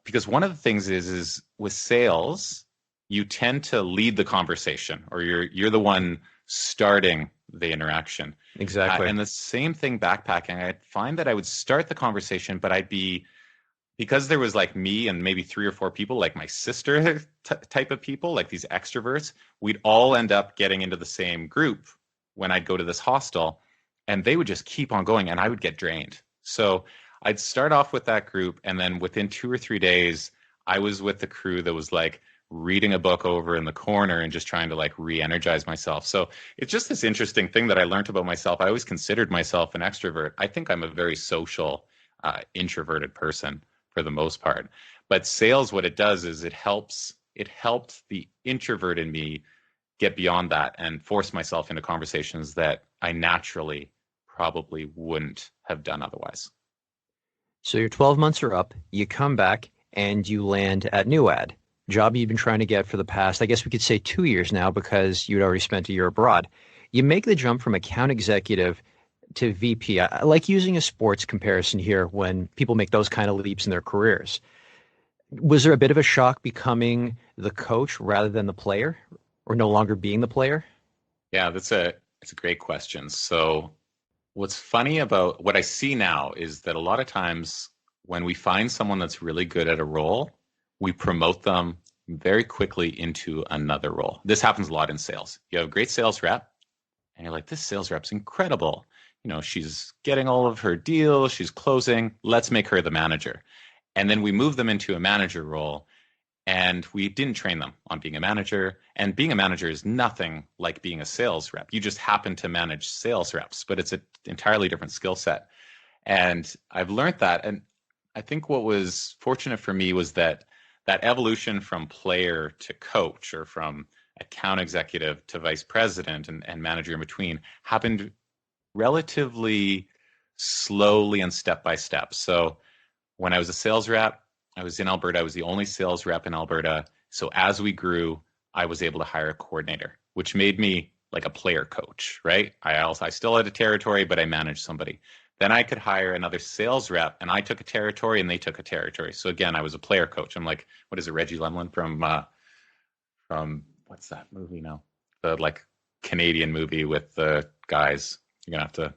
because one of the things is with sales, you tend to lead the conversation or you're the one starting the interaction. Exactly. And the same thing backpacking. I'd find that I would start the conversation, but because there was like me and maybe 3 or 4 people, like my sister type of people, like these extroverts, we'd all end up getting into the same group when I'd go to this hostel. And they would just keep on going and I would get drained. So I'd start off with that group. And then within 2 or 3 days, I was with the crew that was like reading a book over in the corner and just trying to like re-energize myself. So it's just this interesting thing that I learned about myself. I always considered myself an extrovert. I think I'm a very social, introverted person for the most part. But sales, what it does is it helped the introvert in me get beyond that and force myself into conversations that I naturally probably wouldn't have done otherwise. So your 12 months are up, you come back and you land at NewAd, job you've been trying to get for the past, I guess we could say 2 years now because you'd already spent a year abroad. You make the jump from account executive to VP. I like using a sports comparison here when people make those kind of leaps in their careers. Was there a bit of a shock becoming the coach rather than the player or no longer being the player? Yeah, it's a great question. So what's funny about what I see now is that a lot of times when we find someone that's really good at a role, we promote them very quickly into another role. This happens a lot in sales. You have a great sales rep and you're like, this sales rep's incredible. She's getting all of her deals, she's closing, let's make her the manager. And then we move them into a manager role and we didn't train them on being a manager. And being a manager is nothing like being a sales rep. You just happen to manage sales reps, but it's an entirely different skill set. And I've learned that. And I think what was fortunate for me was that evolution from player to coach or from account executive to vice president and manager in between happened relatively slowly and step by step. So when I was a sales rep, I was in Alberta. I was the only sales rep in Alberta. So as we grew, I was able to hire a coordinator, which made me like a player coach, right? I still had a territory, but I managed somebody. Then I could hire another sales rep, and I took a territory, and they took a territory. So again, I was a player coach. I'm like, what is it, Reggie Lemlin from what's that movie now? The like Canadian movie with the guys. You're gonna have to.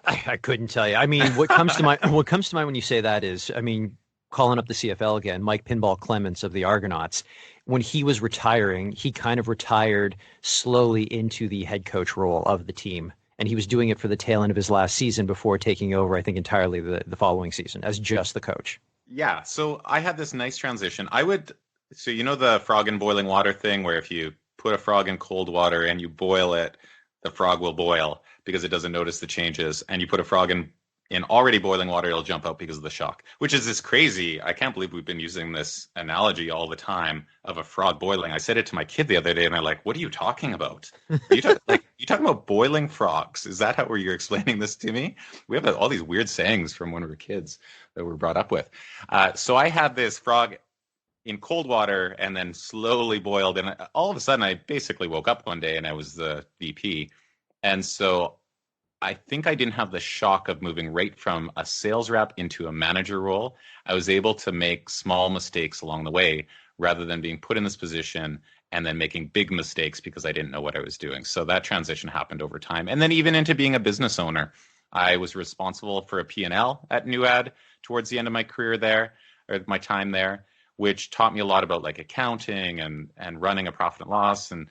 I couldn't tell you. I mean, what comes to mind when you say that is, I mean, calling up the CFL again, Mike Pinball Clements of the Argonauts, when he was retiring, he kind of retired slowly into the head coach role of the team. And he was doing it for the tail end of his last season before taking over, I think, entirely the following season as just the coach. Yeah. So I had this nice transition. So you know the frog in boiling water thing, where if you put a frog in cold water and you boil it, the frog will boil because it doesn't notice the changes. And you put a frog in already boiling water, it'll jump out because of the shock, which is this crazy. I can't believe we've been using this analogy all the time of a frog boiling. I said it to my kid the other day, and they're like, what are you talking about? You talking about boiling frogs? Is that how you're explaining this to me? We have all these weird sayings from when we were kids that we're brought up with. So I had this frog in cold water and then slowly boiled. And all of a sudden, I basically woke up one day and I was the VP. And so I think I didn't have the shock of moving right from a sales rep into a manager role. I was able to make small mistakes along the way rather than being put in this position and then making big mistakes because I didn't know what I was doing. So that transition happened over time. And then even into being a business owner, I was responsible for a P&L at NewAd towards the end of my career there, or my time there, which taught me a lot about like accounting and running a profit and loss and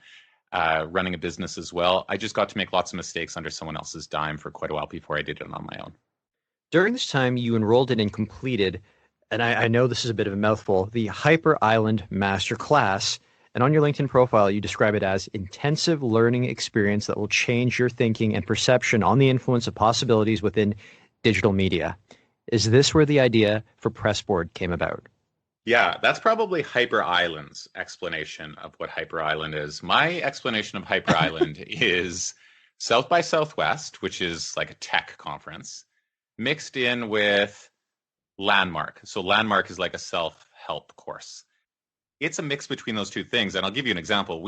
running a business as well. I just got to make lots of mistakes under someone else's dime for quite a while before I did it on my own. During this time, you enrolled in and completed, and I know this is a bit of a mouthful, the Hyper Island Master Class. And on your LinkedIn profile, you describe it as intensive learning experience that will change your thinking and perception on the influence of possibilities within digital media. Is this where the idea for Pressboard came about? Yeah, that's probably Hyper Island's explanation of what Hyper Island is. My explanation of Hyper Island is South by Southwest, which is like a tech conference, mixed in with Landmark. So Landmark is like a self-help course. It's a mix between those two things. And I'll give you an example.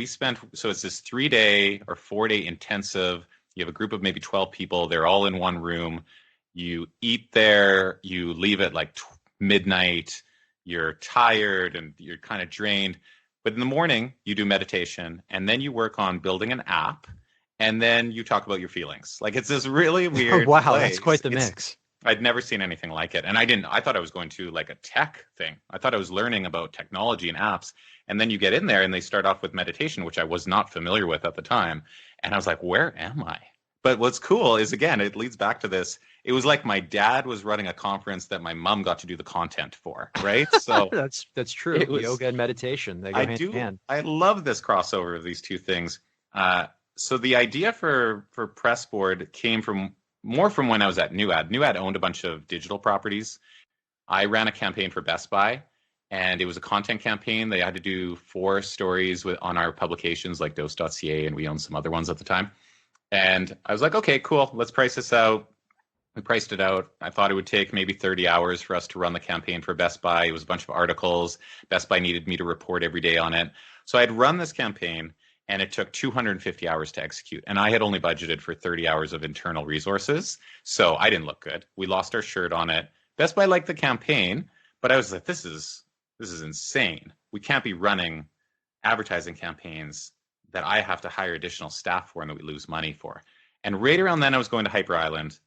So it's this 3-day or 4-day intensive. You have a group of maybe 12 people. They're all in one room. You eat there. You leave at like midnight. You're tired and you're kind of drained. But in the morning, you do meditation. And then you work on building an app. And then you talk about your feelings. Like it's this really weird Wow, place. That's quite the mix. I'd never seen anything like it. And I thought I was going to like a tech thing. I thought I was learning about technology and apps. And then you get in there and they start off with meditation, which I was not familiar with at the time. And I was like, where am I? But what's cool is, again, it leads back to this. It was like my dad was running a conference that my mom got to do the content for, right? So that's true. Yoga and meditation, they go hand in hand. I love this crossover of these two things. So the idea for Pressboard came from when I was at NewAd. NewAd owned a bunch of digital properties. I ran a campaign for Best Buy, and it was a content campaign. They had to do 4 stories on our publications like dose.ca, and we owned some other ones at the time. And I was like, okay, cool, let's price this out. We priced it out. I thought it would take maybe 30 hours for us to run the campaign for Best Buy. It was a bunch of articles. Best Buy needed me to report every day on it. So I'd run this campaign, and it took 250 hours to execute. And I had only budgeted for 30 hours of internal resources. So I didn't look good. We lost our shirt on it. Best Buy liked the campaign, but I was like, this is insane. We can't be running advertising campaigns that I have to hire additional staff for and that we lose money for. And right around then, I was going to Hyper Island.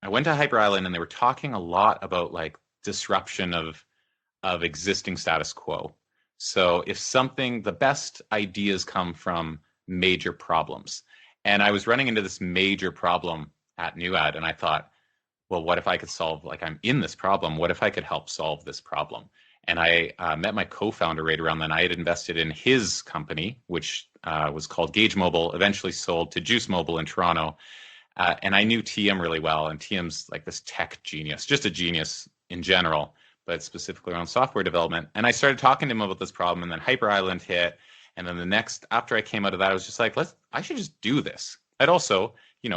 I went to Hyper Island, and they were talking a lot about like disruption of existing status quo. So the best ideas come from major problems. And I was running into this major problem at NewAd, and I thought, well, what if I could solve, like I'm in this problem, what if I could help solve this problem? And I met my co-founder right around then. I had invested in his company, which was called Gauge Mobile, eventually sold to Juice Mobile in Toronto. And I knew TM really well. And TM's like this tech genius, just a genius in general, but specifically around software development. And I started talking to him about this problem. And then Hyper Island hit. And then after I came out of that, I was just like, I should just do this. I'd also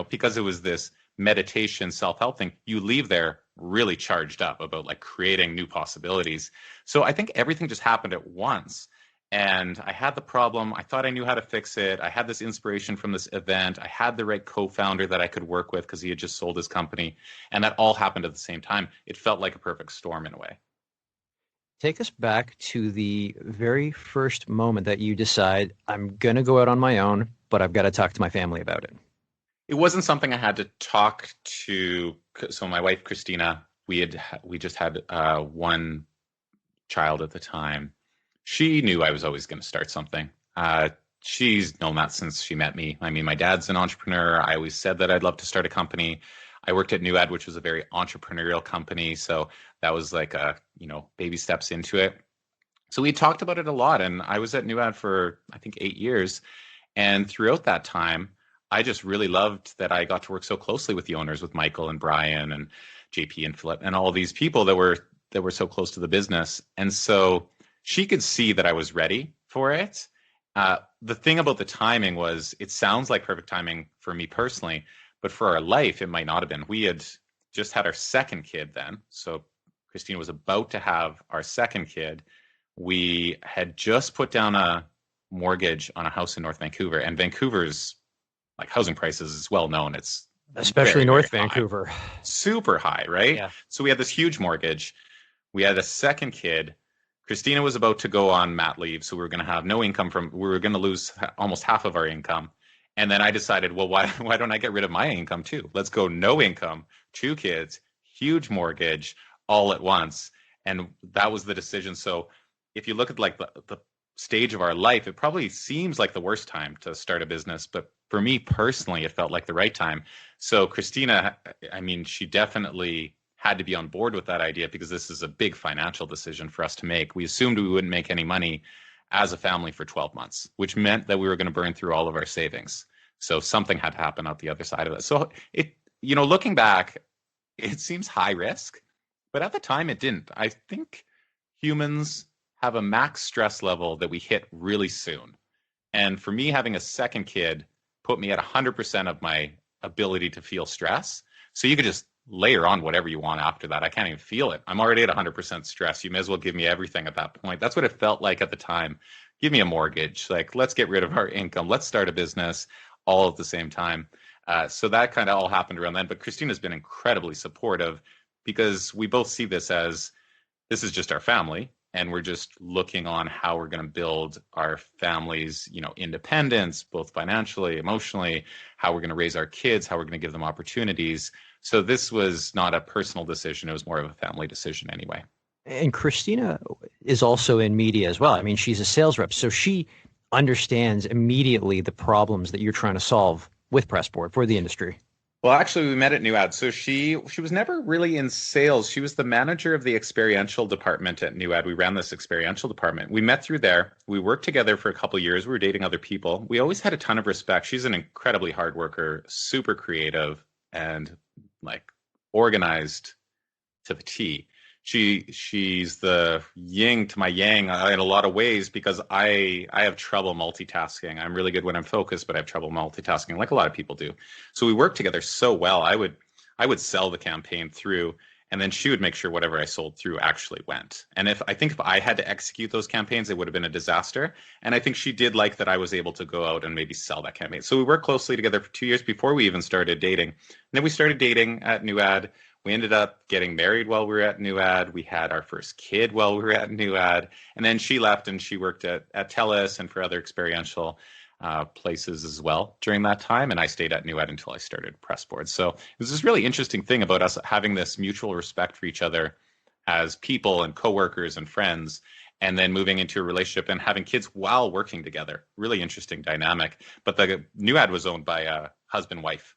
because it was this meditation self-help thing, you leave there really charged up about like creating new possibilities. So I think everything just happened at once. And I had the problem. I thought I knew how to fix it. I had this inspiration from this event. I had the right co-founder that I could work with because he had just sold his company. And that all happened at the same time. It felt like a perfect storm in a way. Take us back to the very first moment that you decide, I'm going to go out on my own, but I've got to talk to my family about it. It wasn't something I had to talk to. So my wife, Christina, we just had one child at the time. She knew I was always going to start something. She's known that since she met me. I mean, my dad's an entrepreneur. I always said that I'd love to start a company. I worked at NewAd, which was a very entrepreneurial company. So that was like baby steps into it. So we talked about it a lot. And I was at NewAd for, I think, 8 years. And throughout that time, I just really loved that I got to work so closely with the owners, with Michael and Brian and JP and Philip and all these people that were so close to the business. And so she could see that I was ready for it. The thing about the timing was, it sounds like perfect timing for me personally, but for our life, it might not have been. We had just had our second kid then. So Christina was about to have our second kid. We had just put down a mortgage on a house in North Vancouver, and Vancouver's like housing prices is well known. It's especially very, North very Vancouver. High. Super high, right? Yeah. So we had this huge mortgage. We had a second kid. Christina was about to go on mat leave, so we were going to have no income we were going to lose almost half of our income. And then I decided, well, why don't I get rid of my income too? Let's go no income, 2 kids, huge mortgage, all at once. And that was the decision. So if you look at like the stage of our life, it probably seems like the worst time to start a business. But for me personally, it felt like the right time. So Christina, I mean, she definitely had to be on board with that idea because this is a big financial decision for us to make. We assumed we wouldn't make any money as a family for 12 months, which meant that we were going to burn through all of our savings. So something had to happen out the other side of it. So looking back, it seems high risk, but at the time it didn't. I think humans have a max stress level that we hit really soon. And for me, having a second kid put me at 100% of my ability to feel stress. So you could just layer on whatever you want after that. I can't even feel it. I'm already at 100% stress. You may as well give me everything at that point. That's what it felt like at the time. Give me a mortgage. Like, let's get rid of our income. Let's start a business all at the same time. So that kind of all happened around then. But Christina's been incredibly supportive because we both see this as, this is just our family. And we're just looking on how we're going to build our family's, independence, both financially, emotionally, how we're going to raise our kids, how we're going to give them opportunities. So this was not a personal decision. It was more of a family decision anyway. And Christina is also in media as well. I mean, she's a sales rep, so she understands immediately the problems that you're trying to solve with Pressboard for the industry. Well, actually, we met at NewAd. So she was never really in sales. She was the manager of the experiential department at NewAd. We ran this experiential department. We met through there. We worked together for a couple of years. We were dating other people. We always had a ton of respect. She's an incredibly hard worker, super creative, and like organized to the T. She's the yin to my yang in a lot of ways because I have trouble multitasking. I'm really good when I'm focused, but I have trouble multitasking like a lot of people do. So we worked together so well. I would sell the campaign through, and then she would make sure whatever I sold through actually went. And if I had to execute those campaigns, it would have been a disaster. And I think she did like that I was able to go out and maybe sell that campaign. So we worked closely together for 2 years before we even started dating. And then we started dating at NewAd. We ended up getting married while we were at NewAd. We had our first kid while we were at NewAd. And then she left and she worked at TELUS and for other experiential places as well during that time. And I stayed at NewAd until I started Pressboard. So it was this really interesting thing about us having this mutual respect for each other as people and coworkers and friends, and then moving into a relationship and having kids while working together. Really interesting dynamic. But the NewAd was owned by a husband-wife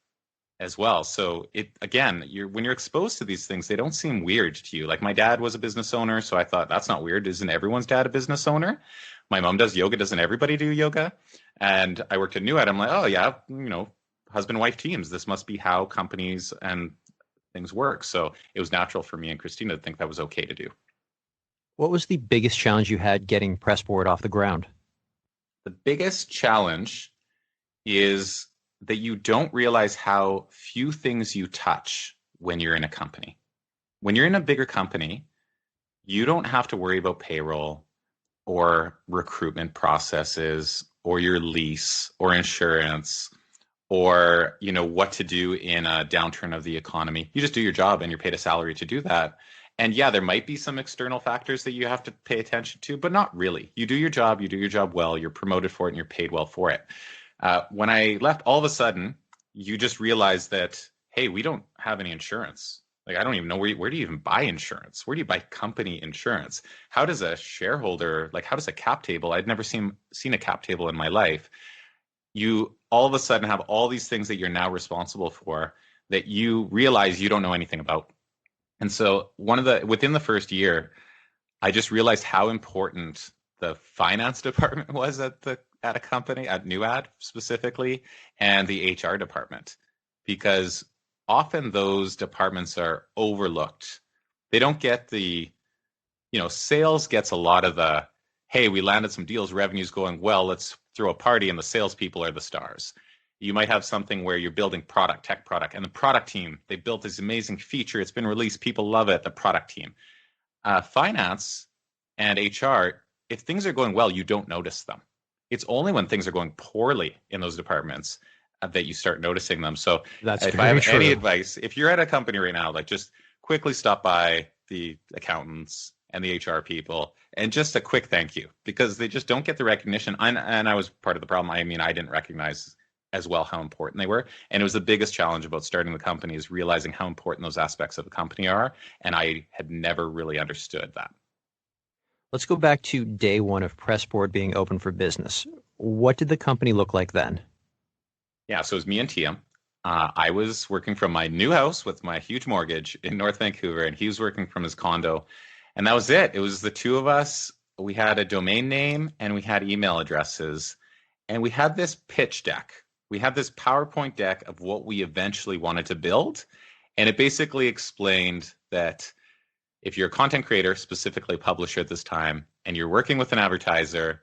as well. So when you're exposed to these things, they don't seem weird to you. Like my dad was a business owner, so I thought that's not weird. Isn't everyone's dad a business owner? My mom does yoga. Doesn't everybody do yoga? And I worked at NewAd. I'm like, oh yeah, husband-wife teams. This must be how companies and things work. So it was natural for me and Christina to think that was okay to do. What was the biggest challenge you had getting Pressboard off the ground? The biggest challenge is that you don't realize how few things you touch when you're in a company. When you're in a bigger company, you don't have to worry about payroll or recruitment processes or your lease or insurance or what to do in a downturn of the economy. You just do your job and you're paid a salary to do that. And yeah, there might be some external factors that you have to pay attention to, but not really. You do your job well, you're promoted for it, and you're paid well for it. When I left, all of a sudden, you just realize that, hey, we don't have any insurance. Like, I don't even know where do you even buy insurance? Where do you buy company insurance? How does a shareholder, how does a cap table? I'd never seen a cap table in my life. You all of a sudden have all these things that you're now responsible for that you realize you don't know anything about. And so within the first year, I just realized how important the finance department was at a company, at NewAd specifically, and the HR department, because often those departments are overlooked. They don't get sales gets a lot of the, hey, we landed some deals, revenue's going well, let's throw a party and the salespeople are the stars. You might have something where you're building tech product, and the product team, they built this amazing feature, it's been released, people love it, the product team. Finance and HR, if things are going well, you don't notice them. It's only when things are going poorly in those departments that you start noticing them. So if I have any advice, if you're at a company right now, just quickly stop by the accountants and the HR people and just a quick thank you, because they just don't get the recognition. And I was part of the problem. I mean, I didn't recognize as well how important they were. And it was the biggest challenge about starting the company, is realizing how important those aspects of the company are. And I had never really understood that. Let's go back to day one of Pressboard being open for business. What did the company look like then? Yeah, so it was me and Tia. I was working from my new house with my huge mortgage in North Vancouver, and he was working from his condo. And that was it. It was the two of us. We had a domain name and we had email addresses. And we had this pitch deck. We had this PowerPoint deck of what we eventually wanted to build. And it basically explained that if you're a content creator, specifically a publisher at this time, and you're working with an advertiser,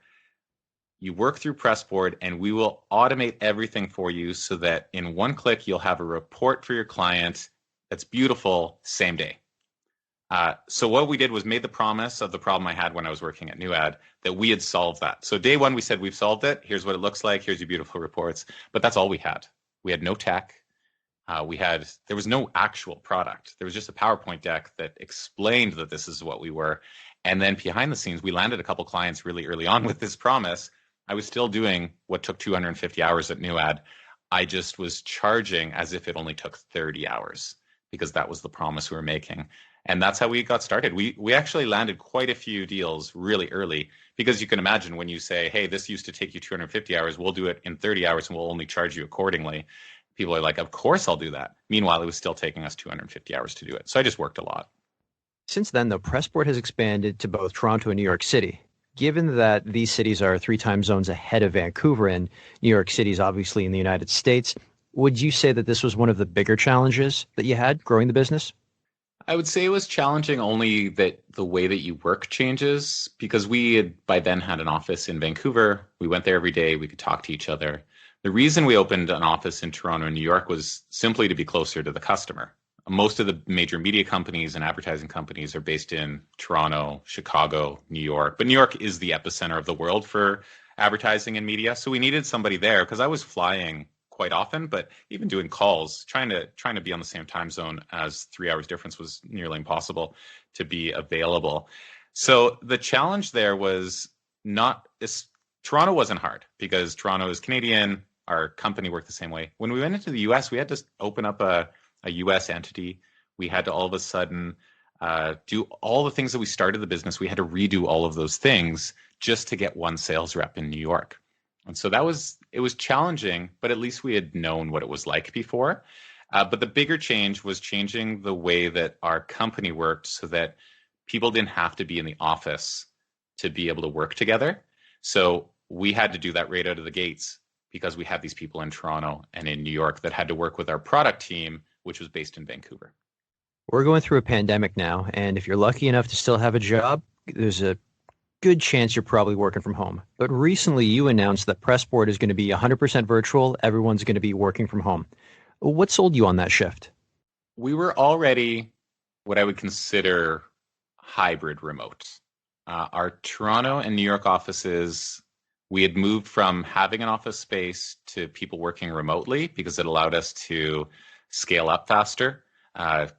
you work through Pressboard and we will automate everything for you so that in one click, you'll have a report for your client that's beautiful, same day. So what we did was made the promise of the problem I had when I was working at NewAd, that we had solved that. So day one, we said, we've solved it. Here's what it looks like. Here's your beautiful reports. But that's all we had. We had no tech. There was no actual product. There was just a PowerPoint deck that explained that this is what we were. And then behind the scenes, we landed a couple clients really early on with this promise. I was still doing what took 250 hours at NewAd. I just was charging as if it only took 30 hours, because that was the promise we were making. And that's how we got started. We actually landed quite a few deals really early, because you can imagine when you say, hey, this used to take you 250 hours, we'll do it in 30 hours and we'll only charge you accordingly. People are like, of course I'll do that. Meanwhile, it was still taking us 250 hours to do it. So I just worked a lot. Since then, though, Pressboard has expanded to both Toronto and New York City. Given that these cities are 3 time zones ahead of Vancouver and New York City is obviously in the United States, would you say that this was one of the bigger challenges that you had growing the business? I would say it was challenging, only that the way that you work changes, because we had by then had an office in Vancouver. We went there every day. We could talk to each other. The reason we opened an office in Toronto and New York was simply to be closer to the customer. Most of the major media companies and advertising companies are based in Toronto, Chicago, New York. But New York is the epicenter of the world for advertising and media. So we needed somebody there, because I was flying quite often, but even doing calls, trying to be on the same time zone as 3 hours difference was nearly impossible to be available. So the challenge there was Toronto wasn't hard, because Toronto is Canadian. Our company worked the same way. When we went into the US, we had to open up a US entity. We had to all of a sudden do all the things that we started the business. We had to redo all of those things just to get one sales rep in New York. And so it was challenging, but at least we had known what it was like before. But the bigger change was changing the way that our company worked, so that people didn't have to be in the office to be able to work together. So we had to do that right out of the gates, because we had these people in Toronto and in New York that had to work with our product team, which was based in Vancouver. We're going through a pandemic now, and if you're lucky enough to still have a job, there's a good chance you're probably working from home. But recently you announced that Pressboard is going to be 100% virtual. Everyone's going to be working from home. What sold you on that shift? We were already what I would consider hybrid remote. Our Toronto and New York offices, we had moved from having an office space to people working remotely because it allowed us to scale up faster.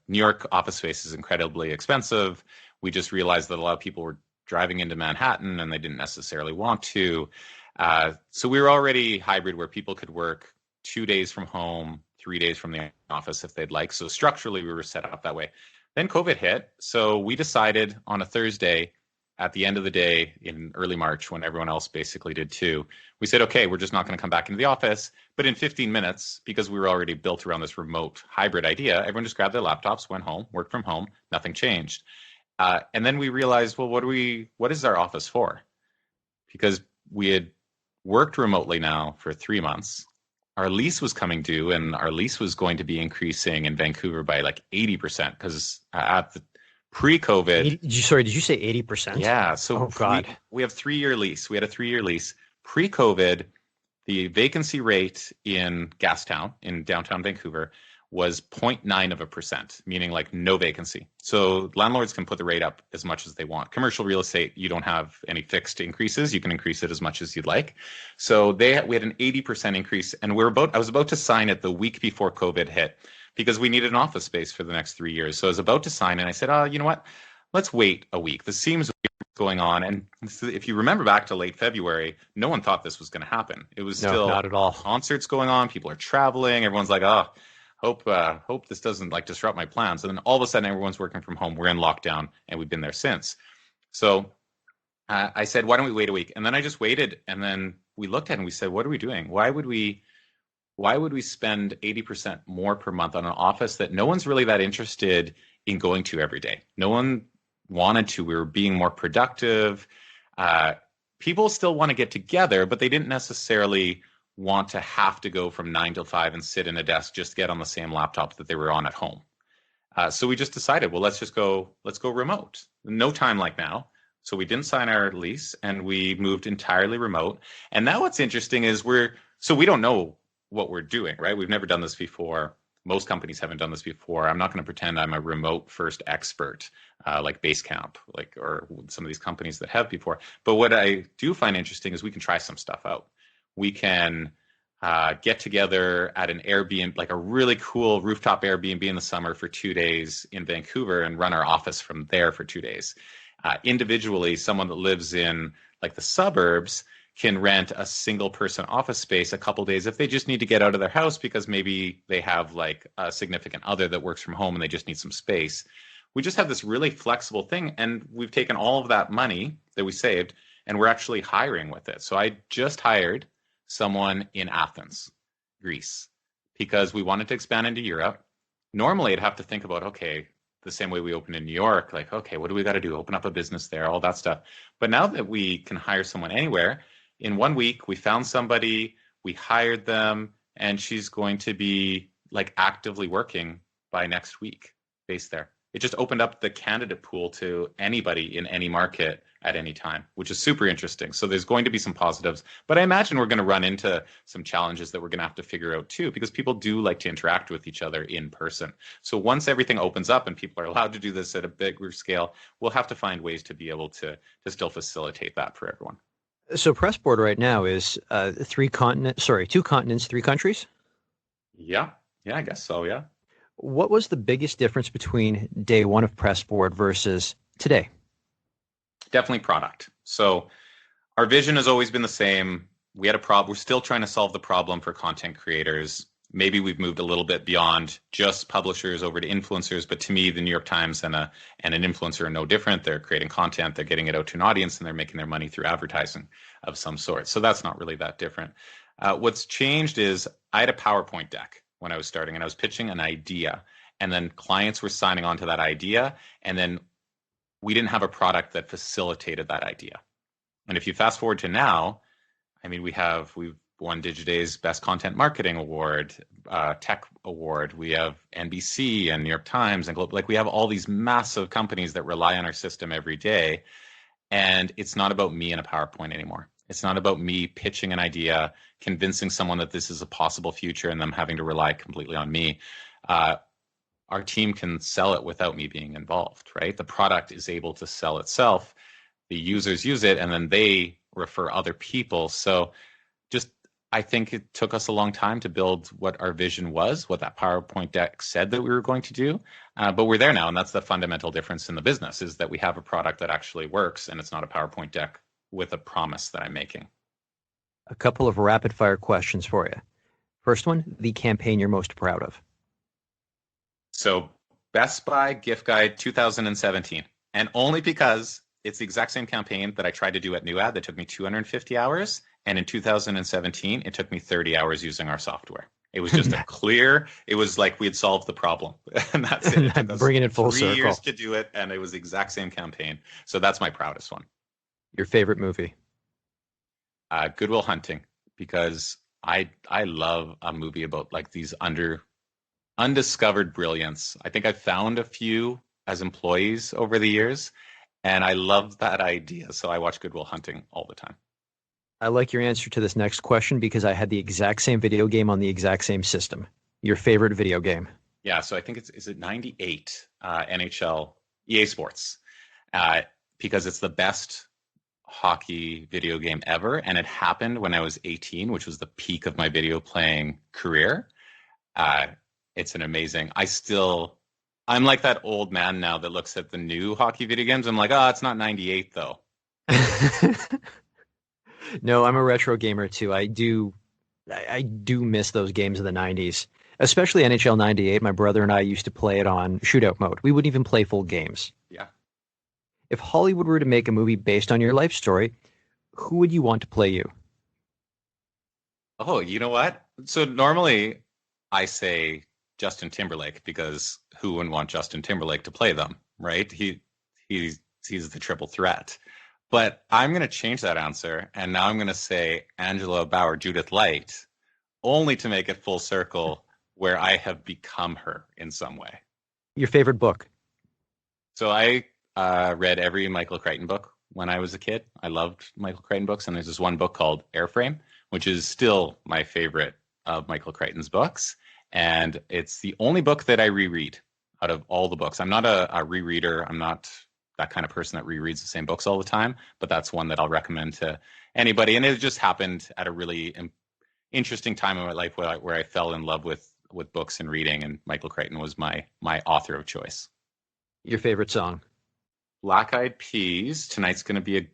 New York office space is incredibly expensive. We just realized that a lot of people were driving into Manhattan and they didn't necessarily want to. So we were already hybrid where people could work 2 days from home, 3 days from the office if they'd like. So structurally, we were set up that way. Then COVID hit. So we decided on a Thursday at the end of the day in early March, when everyone else basically did too, we said, okay, we're just not going to come back into the office. But in 15 minutes, because we were already built around this remote hybrid idea, everyone just grabbed their laptops, went home, worked from home, nothing changed. And then we realized, well, what is our office for? Because we had worked remotely now for 3 months. Our lease was coming due, and our lease was going to be increasing in Vancouver by like 80%. Because at the pre-COVID, did you say 80%? Yeah. So we have 3-year lease. We had a 3-year lease. Pre-COVID, the vacancy rate in Gastown, in downtown Vancouver, was 0.9%, meaning like no vacancy. So landlords can put the rate up as much as they want. Commercial real estate, you don't have any fixed increases. You can increase it as much as you'd like. So we had an 80% increase, and I was about to sign it the week before COVID hit because we needed an office space for the next 3 years. So I was about to sign, and I said, you know what? Let's wait a week. This seems going on. And if you remember back to late February, no one thought this was going to happen. It was still not at all. Concerts going on. People are traveling. Everyone's like, hope this doesn't like disrupt my plans. And then all of a sudden, everyone's working from home. We're in lockdown, and we've been there since. So I said, why don't we wait a week? And then I just waited, and then we looked at it and we said, what are we doing? Why would we spend 80% more per month on an office that no one's really that interested in going to every day? No one wanted to. We were being more productive. People still want to get together, but they didn't necessarily want to have to go from 9 till 5 and sit in a desk just to get on the same laptop that they were on at home. So we just decided, well, let's go remote. No time like now. So we didn't sign our lease, and we moved entirely remote. And now what's interesting is we don't know what we're doing, right? We've never done this before. Most companies haven't done this before. I'm not going to pretend I'm a remote first expert like Basecamp, or some of these companies that have before. But what I do find interesting is we can try some stuff out. We can get together at an Airbnb, like a really cool rooftop Airbnb in the summer for 2 days in Vancouver, and run our office from there for 2 days. Individually, someone that lives in like the suburbs can rent a single person office space a couple days if they just need to get out of their house because maybe they have like a significant other that works from home and they just need some space. We just have this really flexible thing, and we've taken all of that money that we saved, and we're actually hiring with it. So I just hired someone in Athens, Greece, because we wanted to expand into Europe. Normally, I'd have to think about, okay, the same way we opened in New York, like, okay, what do we got to do? Open up a business there, all that stuff. But now that we can hire someone anywhere, in 1 week, we found somebody, we hired them, and she's going to be like actively working by next week based there. It just opened up the candidate pool to anybody in any market at any time, which is super interesting. So there's going to be some positives, but I imagine we're going to run into some challenges that we're going to have to figure out too, because people do like to interact with each other in person. So once everything opens up and people are allowed to do this at a bigger scale, we'll have to find ways to be able to still facilitate that for everyone. So Pressboard right now is 2 continents, 3 countries? Yeah, I guess so, yeah. What was the biggest difference between day one of Pressboard versus today? Definitely product. So our vision has always been the same. We had a problem. We're still trying to solve the problem for content creators. Maybe we've moved a little bit beyond just publishers over to influencers. But to me, the New York Times and an influencer are no different. They're creating content, they're getting it out to an audience, and they're making their money through advertising of some sort. So that's not really that different. What's changed is I had a PowerPoint deck when I was starting, and I was pitching an idea. And then clients were signing on to that idea. And then we didn't have a product that facilitated that idea. And if you fast forward to now, I mean, we've won Digiday's Best Content Marketing Award, Tech Award. We have NBC and New York Times and Global. Like, we have all these massive companies that rely on our system every day. And it's not about me in a PowerPoint anymore. It's not about me pitching an idea, convincing someone that this is a possible future and them having to rely completely on me. Our team can sell it without me being involved, right? The product is able to sell itself. The users use it and then they refer other people. So just, I think it took us a long time to build what our vision was, what that PowerPoint deck said that we were going to do. But we're there now. And that's the fundamental difference in the business, is that we have a product that actually works and it's not a PowerPoint deck with a promise that I'm making. A couple of rapid fire questions for you. First one, the campaign you're most proud of. So Best Buy gift guide 2017. And only because it's the exact same campaign that I tried to do at NewAd that took me 250 hours. And in 2017, it took me 30 hours using our software. It was just it was like we had solved the problem. And that's it. It Bringing it full 3 circle. years to do it. And it was the exact same campaign. So that's my proudest one. Your favorite movie? Good Will Hunting, because I love a movie about like these undiscovered brilliance. I think I've found a few as employees over the years, and I love that idea. So I watch Good Will Hunting all the time. I like your answer to this next question because I had the exact same video game on the exact same system. Your favorite video game? Yeah, so I think is it 98 NHL EA Sports, because it's the best hockey video game ever, and it happened when I was 18, which was the peak of my video playing career. It's an amazing. I'm like that old man now that looks at the new hockey video games. I'm like, oh, it's not 98 though. No, I'm a retro gamer too. I do miss those games of the 90s, especially NHL 98. My brother and I used to play it on shootout mode. We wouldn't even play full games. Yeah. If Hollywood were to make a movie based on your life story, who would you want to play you? Oh, you know what? So normally I say Justin Timberlake, because who wouldn't want Justin Timberlake to play them, right? He's the triple threat. But I'm going to change that answer, and now I'm going to say Angela Bauer, Judith Light, only to make it full circle where I have become her in some way. Your favorite book? So I read every Michael Crichton book when I was a kid. I loved Michael Crichton books, and there's this one book called Airframe, which is still my favorite of Michael Crichton's books. And it's the only book that I reread out of all the books. I'm not a rereader. I'm not that kind of person that rereads the same books all the time, but that's one that I'll recommend to anybody. And it just happened at a really interesting time in my life where I fell in love with books and reading, and Michael Crichton was my author of choice. Your favorite song? Black Eyed Peas, Tonight's Gonna Be a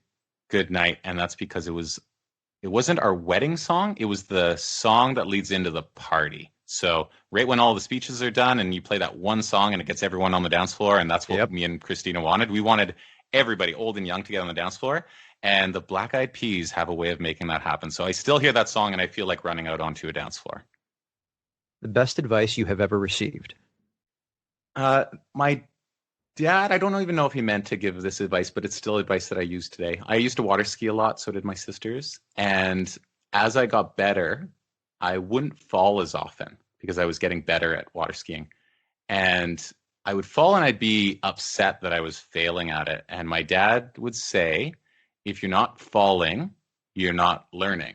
Good Night, and that's because it wasn't our wedding song, it was the song that leads into the party. So right when all the speeches are done and you play that one song and it gets everyone on the dance floor, and that's what me and Christina wanted. We wanted everybody, old and young, to get on the dance floor, and the Black Eyed Peas have a way of making that happen. So I still hear that song and I feel like running out onto a dance floor. The best advice you have ever received? My dad, I don't even know if he meant to give this advice, but it's still advice that I use today. I used to water ski a lot, so did my sisters. And as I got better, I wouldn't fall as often because I was getting better at water skiing. And I would fall and I'd be upset that I was failing at it. And my dad would say, if you're not falling, you're not learning.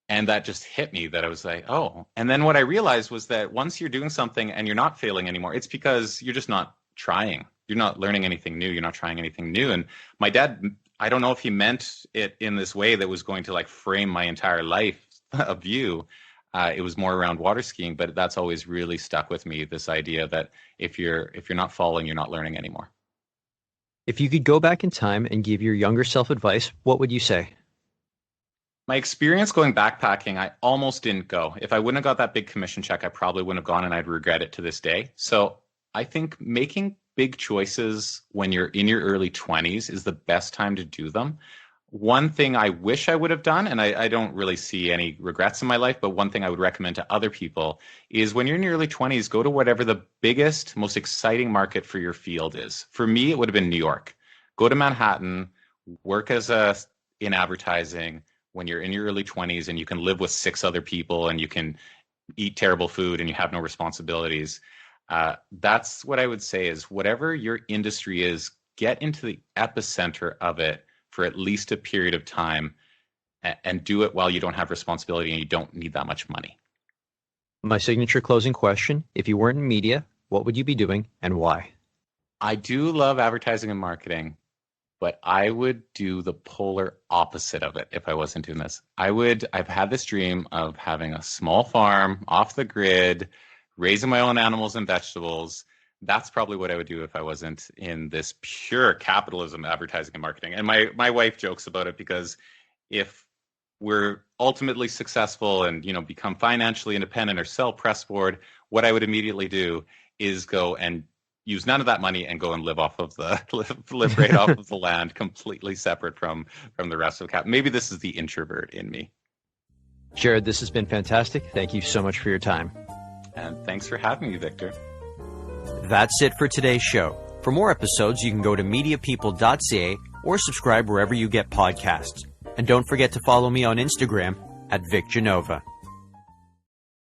And that just hit me, that I was like, oh. And then what I realized was that once you're doing something and you're not failing anymore, it's because you're just not trying. You're not learning anything new. You're not trying anything new. And my dad, I don't know if he meant it in this way that was going to like frame my entire life of view. It was more around water skiing, but that's always really stuck with me, this idea that if you're not falling, you're not learning anymore. If you could go back in time and give your younger self advice, what would you say? My experience going backpacking, I almost didn't go. If I wouldn't have got that big commission check, I probably wouldn't have gone, and I'd regret it to this day. So I think making big choices when you're in your early 20s is the best time to do them. One thing I wish I would have done, and I don't really see any regrets in my life, but one thing I would recommend to other people is when you're in your early 20s, go to whatever the biggest, most exciting market for your field is. For me, it would have been New York. Go to Manhattan, work in advertising when you're in your early 20s, and you can live with 6 other people and you can eat terrible food and you have no responsibilities. That's what I would say is whatever your industry is, get into the epicenter of it for at least a period of time and do it while you don't have responsibility and you don't need that much money. My signature closing question, if you weren't in media, what would you be doing and why? I do love advertising and marketing, but I would do the polar opposite of it if I wasn't doing this. I've had this dream of having a small farm off the grid, raising my own animals and vegetables. That's probably what I would do if I wasn't in this pure capitalism, advertising and marketing. And my wife jokes about it because if we're ultimately successful and, become financially independent or sell Pressboard, what I would immediately do is go and use none of that money and go and live right off of the land, completely separate from the rest of the cap. Maybe this is the introvert in me. Jerrid, this has been fantastic. Thank you so much for your time. And thanks for having me, Victor. That's it for today's show. For more episodes, you can go to mediapeople.ca or subscribe wherever you get podcasts. And don't forget to follow me on Instagram @VicGenova.